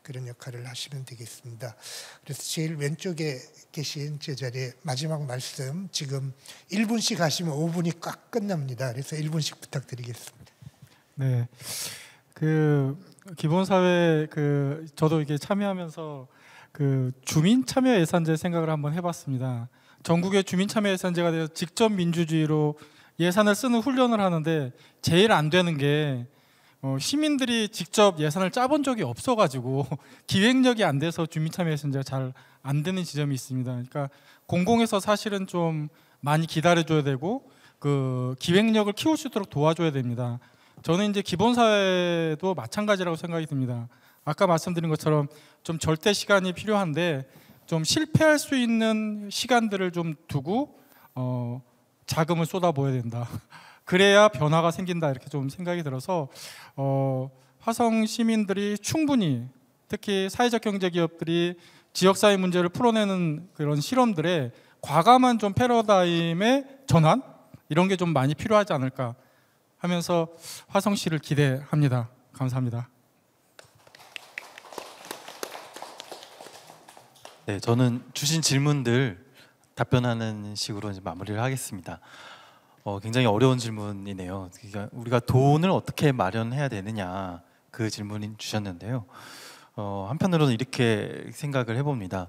그런 역할을 하시면 되겠습니다. 그래서 제일 왼쪽에 계신 제 자리에 마지막 말씀, 지금 1분씩 하시면 5분이 꽉 끝납니다. 그래서 1분씩 부탁드리겠습니다. 네, 그 기본사회 저도 이게 참여하면서 그 주민 참여 예산제 생각을 한번 해봤습니다. 전국의 주민 참여 예산제가 돼서 직접 민주주의로 예산을 쓰는 훈련을 하는데 제일 안 되는 게 시민들이 직접 예산을 짜본 적이 없어가지고 기획력이 안 돼서 주민참여예산제가 잘 안 되는 지점이 있습니다. 그러니까 공공에서 사실은 좀 많이 기다려줘야 되고 그 기획력을 키울 수 있도록 도와줘야 됩니다. 저는 이제 기본사회도 마찬가지라고 생각이 듭니다. 아까 말씀드린 것처럼 좀 절대 시간이 필요한데 좀 실패할 수 있는 시간들을 좀 두고 자금을 쏟아부어야 된다. 그래야 변화가 생긴다, 이렇게 좀 생각이 들어서 화성 시민들이 충분히, 특히 사회적 경제 기업들이 지역사회 문제를 풀어내는 그런 실험들에 과감한 좀 패러다임의 전환, 이런 게 좀 많이 필요하지 않을까 하면서 화성시를 기대합니다. 감사합니다. 네, 저는 주신 질문들 답변하는 식으로 이제 마무리를 하겠습니다. 굉장히 어려운 질문이네요. 그러니까 우리가 돈을 어떻게 마련해야 되느냐, 그 질문을 주셨는데요. 한편으로는 이렇게 생각을 해봅니다.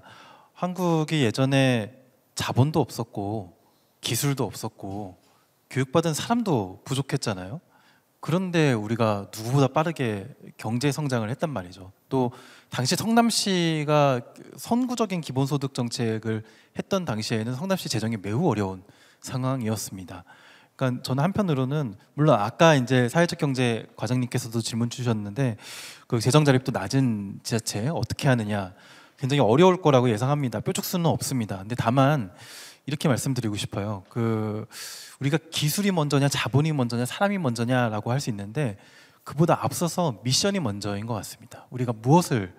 한국이 예전에 자본도 없었고 기술도 없었고 교육받은 사람도 부족했잖아요. 그런데 우리가 누구보다 빠르게 경제 성장을 했단 말이죠. 또 당시 성남시가 선구적인 기본소득 정책을 했던 당시에는 성남시 재정이 매우 어려운 상황이었습니다. 그러니까 저는 한편으로는 물론 아까 이제 사회적 경제 과장님께서도 질문 주셨는데 그 재정 자립도 낮은 지자체 어떻게 하느냐, 굉장히 어려울 거라고 예상합니다. 뾰족수는 없습니다. 근데 다만 이렇게 말씀드리고 싶어요. 우리가 기술이 먼저냐 자본이 먼저냐 사람이 먼저냐라고 할 수 있는데 그보다 앞서서 미션이 먼저인 것 같습니다. 우리가 무엇을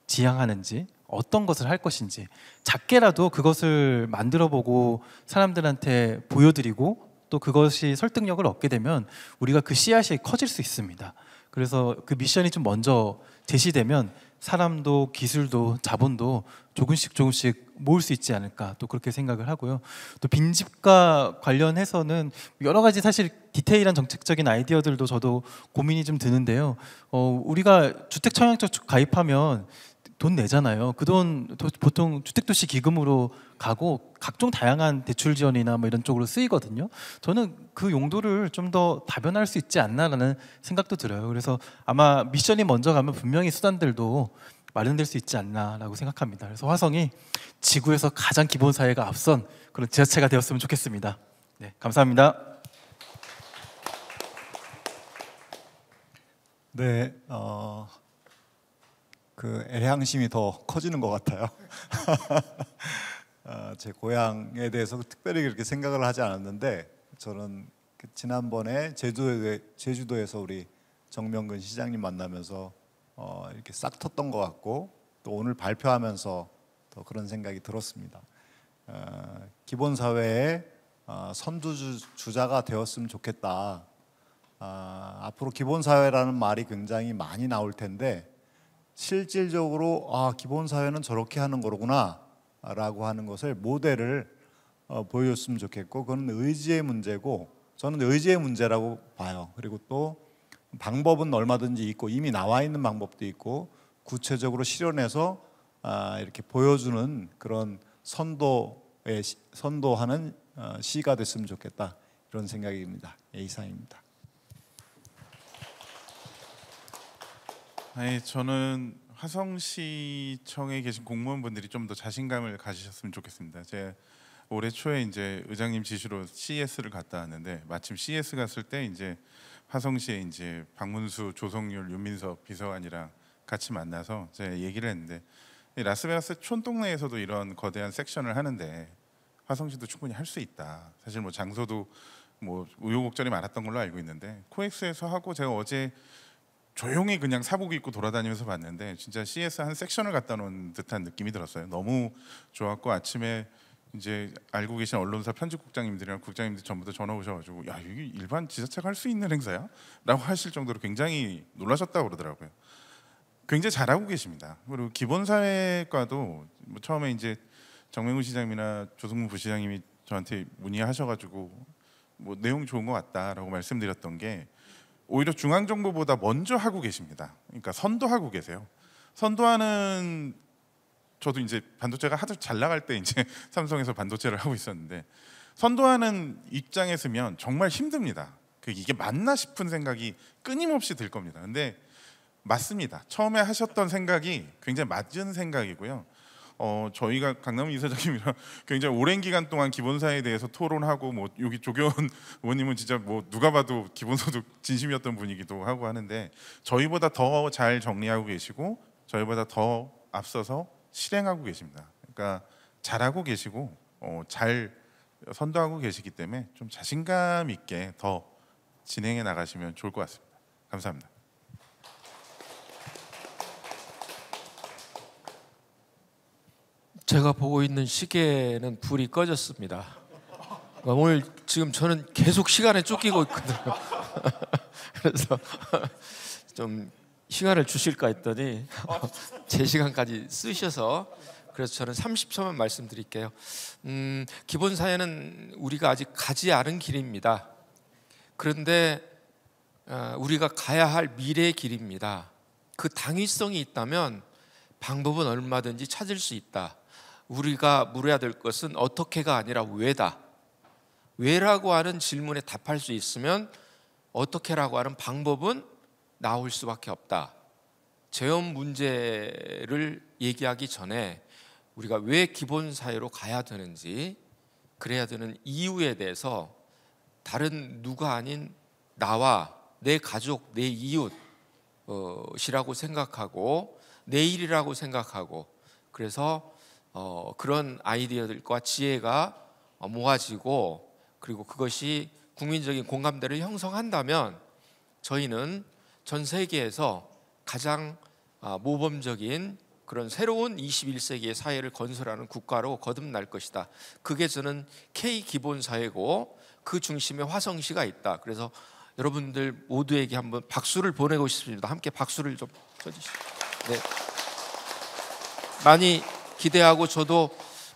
지향하는지, 어떤 것을 할 것인지 작게라도 그것을 만들어보고 사람들한테 보여드리고 또 그것이 설득력을 얻게 되면 우리가 그 씨앗이 커질 수 있습니다. 그래서 그 미션이 좀 먼저 제시되면 사람도 기술도 자본도 조금씩 모을 수 있지 않을까, 또 그렇게 생각을 하고요. 또 빈집과 관련해서는 여러 가지 사실 디테일한 정책적인 아이디어들도 저도 고민이 좀 드는데요. 우리가 주택청약적 가입하면 돈 내잖아요. 그 돈 보통 주택도시 기금으로 가고 각종 다양한 대출 지원이나 뭐 이런 쪽으로 쓰이거든요. 저는 그 용도를 좀 더 다변할 수 있지 않나라는 생각도 들어요. 그래서 아마 미션이 먼저 가면 분명히 수단들도 마련될 수 있지 않나라고 생각합니다. 그래서 화성이 지구에서 가장 기본 사회가 앞선 그런 지자체가 되었으면 좋겠습니다. 네, 감사합니다. 네, 그 애향심이 더 커지는 것 같아요. 제 고향에 대해서 특별히 그렇게 생각을 하지 않았는데 저는 지난번에 제주도에서 우리 정명근 시장님 만나면서 이렇게 싹 텄던 것 같고 또 오늘 발표하면서 더 그런 생각이 들었습니다. 기본사회의 선두주자가 되었으면 좋겠다. 앞으로 기본사회라는 말이 굉장히 많이 나올 텐데 실질적으로 기본사회는 저렇게 하는 거구나 라고 하는 것을 모델을 보여줬으면 좋겠고, 그건 의지의 문제고 저는 의지의 문제라고 봐요. 그리고 또 방법은 얼마든지 있고 이미 나와 있는 방법도 있고 구체적으로 실현해서 이렇게 보여주는 그런 선도하는 시가 됐으면 좋겠다, 이런 생각입니다. 이상입니다. 아니, 저는 화성시청에 계신 공무원분들이 좀 더 자신감을 가지셨으면 좋겠습니다. 제가 올해 초에 이제 의장님 지시로 CES를 갔다 왔는데, 마침 CES 갔을 때 이제 화성시에 이제 박문수, 조성률, 윤민섭 비서관이랑 같이 만나서 제가 얘기를 했는데, 라스베가스 촌동네에서도 이런 거대한 섹션을 하는데 화성시도 충분히 할 수 있다. 사실 뭐 장소도 뭐 우여곡절이 많았던 걸로 알고 있는데, 코엑스에서 하고, 제가 어제 조용히 그냥 사복 입고 돌아다니면서 봤는데 진짜 CS 한 섹션을 갖다 놓은 듯한 느낌이 들었어요. 너무 좋았고, 아침에 이제 알고 계신 언론사 편집국장님들이랑 국장님들 전부 다 전화 오셔가지고 야, 이게 일반 지자체가 할 수 있는 행사야? 라고 하실 정도로 굉장히 놀라셨다고 그러더라고요. 굉장히 잘하고 계십니다. 그리고 기본사회과도 뭐 처음에 이제 정명훈 시장님이나 조승문 부시장님이 저한테 문의하셔가지고 뭐 내용 좋은 것 같다라고 말씀드렸던 게, 오히려 중앙정보보다 먼저 하고 계십니다. 그러니까 선도하고 계세요. 선도하는, 저도 이제 반도체가 하도 잘 나갈 때 이제 삼성에서 반도체를 하고 있었는데, 선도하는 입장에 서면 정말 힘듭니다. 이게 맞나 싶은 생각이 끊임없이 들 겁니다. 근데 맞습니다. 처음에 하셨던 생각이 굉장히 맞은 생각이고요. 저희가 강남훈 이사장님이랑 굉장히 오랜 기간 동안 기본사에 대해서 토론하고, 뭐 여기 조교원 의원님은 진짜 뭐 누가 봐도 기본소득 진심이었던 분이기도 하고 하는데, 저희보다 더 잘 정리하고 계시고 저희보다 더 앞서서 실행하고 계십니다. 그러니까 잘하고 계시고 잘 선도하고 계시기 때문에 좀 자신감 있게 더 진행해 나가시면 좋을 것 같습니다. 감사합니다. 제가 보고 있는 시계는 불이 꺼졌습니다. 오늘 지금 저는 계속 시간에 쫓기고 있거든요. 그래서 좀 시간을 주실까 했더니 제 시간까지 쓰셔서, 그래서 저는 30초만 말씀드릴게요. 기본사회는 우리가 아직 가지 않은 길입니다. 그런데 우리가 가야 할 미래의 길입니다. 그 당위성이 있다면 방법은 얼마든지 찾을 수 있다. 우리가 물어야 될 것은 어떻게가 아니라 왜다. 왜라고 하는 질문에 답할 수 있으면 어떻게라고 하는 방법은 나올 수밖에 없다. 재원 문제를 얘기하기 전에 우리가 왜 기본사회로 가야 되는지, 그래야 되는 이유에 대해서 다른 누가 아닌 나와 내 가족, 내 이웃이라고 생각하고 내일이라고 생각하고, 그래서 그런 아이디어들과 지혜가 모아지고, 그리고 그것이 국민적인 공감대를 형성한다면 저희는 전 세계에서 가장 모범적인 그런 새로운 21세기의 사회를 건설하는 국가로 거듭날 것이다. 그게 저는 K 기본사회고, 그 중심에 화성시가 있다. 그래서 여러분들 모두에게 한번 박수를 보내고 싶습니다. 함께 박수를 좀 쳐주시죠. 네. 많이 기대하고 저도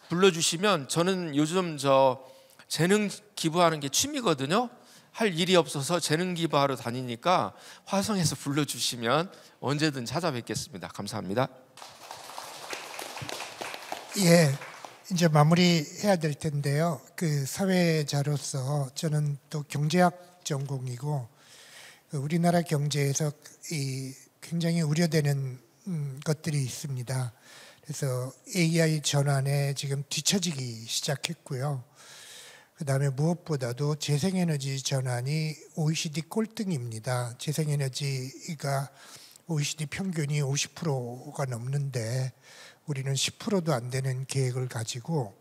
불러주시면, 저는 요즘 저 재능 기부하는 게 취미거든요. 할 일이 없어서 재능 기부하러 다니니까 화성에서 불러주시면 언제든 찾아뵙겠습니다. 감사합니다. 예, 이제 마무리해야 될 텐데요. 그 사회자로서 저는 또 경제학 전공이고, 우리나라 경제에서 굉장히 우려되는 것들이 있습니다. 그래서 AI 전환에 지금 뒤처지기 시작했고요. 그 다음에 무엇보다도 재생에너지 전환이 OECD 꼴등입니다. 재생에너지가 OECD 평균이 50%가 넘는데 우리는 10%도 안 되는 계획을 가지고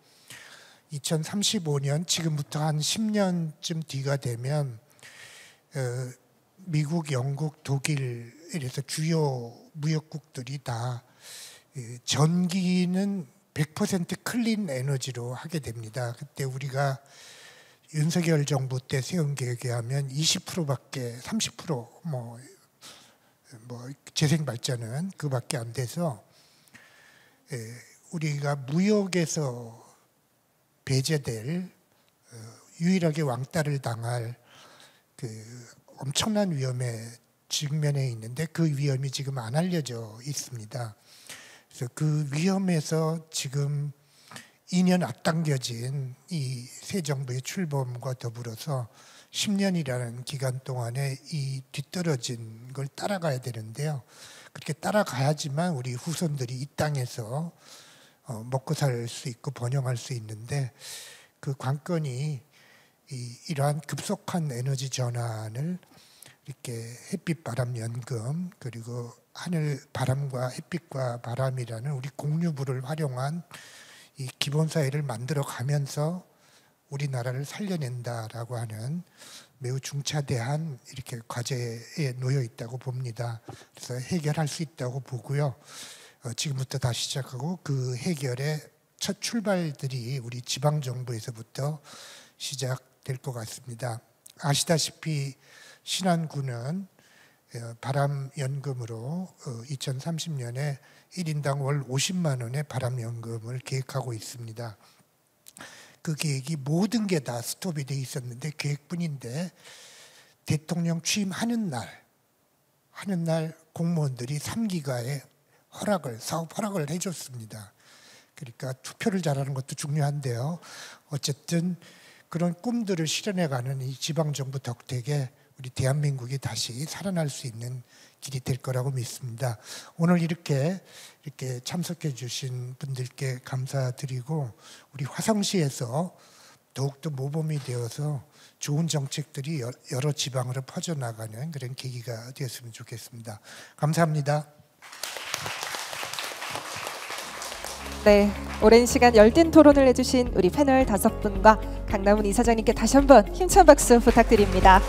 2035년, 지금부터 한 10년쯤 뒤가 되면 미국, 영국, 독일 이래서 주요 무역국들이 다 전기는 100% 클린 에너지로 하게 됩니다. 그때 우리가 윤석열 정부 때 세운 계획에 하면 20%밖에 30% 뭐 재생 발전은 그밖에 안 돼서 우리가 무역에서 배제될 유일하게 왕따를 당할 그 엄청난 위험에 직면해 있는데 그 위험이 지금 안 알려져 있습니다. 그래서 그 위험에서 지금 2년 앞당겨진 이 새 정부의 출범과 더불어서 10년이라는 기간 동안에 이 뒤떨어진 걸 따라가야 되는데요. 그렇게 따라가야지만 우리 후손들이 이 땅에서 먹고 살 수 있고 번영할 수 있는데 그 관건이 이러한 급속한 에너지 전환을 이렇게 햇빛, 바람, 연금 그리고 하늘 바람과 햇빛과 바람이라는 우리 공유부를 활용한 이 기본 사회를 만들어 가면서 우리나라를 살려낸다라고 하는 매우 중차대한 이렇게 과제에 놓여 있다고 봅니다. 그래서 해결할 수 있다고 보고요. 지금부터 다시 시작하고 그 해결의 첫 출발들이 우리 지방 정부에서부터 시작될 것 같습니다. 아시다시피 신안군은 바람연금으로 2030년에 1인당 월 50만 원의 바람연금을 계획하고 있습니다. 그 계획이 모든 게 다 스톱이 돼 있었는데 계획뿐인데 대통령 취임하는 날 공무원들이 3기가의 사업 허락을 해줬습니다. 그러니까 투표를 잘하는 것도 중요한데요. 어쨌든 그런 꿈들을 실현해가는 이 지방정부 덕택에 우리 대한민국이 다시 살아날 수 있는 길이 될 거라고 믿습니다. 오늘 이렇게 참석해 주신 분들께 감사드리고 우리 화성시에서 더욱더 모범이 되어서 좋은 정책들이 여러 지방으로 퍼져나가는 그런 계기가 되었으면 좋겠습니다. 감사합니다. 네, 오랜 시간 열띤 토론을 해주신 우리 패널 5분과 강남훈 이사장님께 다시 한번 힘찬 박수 부탁드립니다.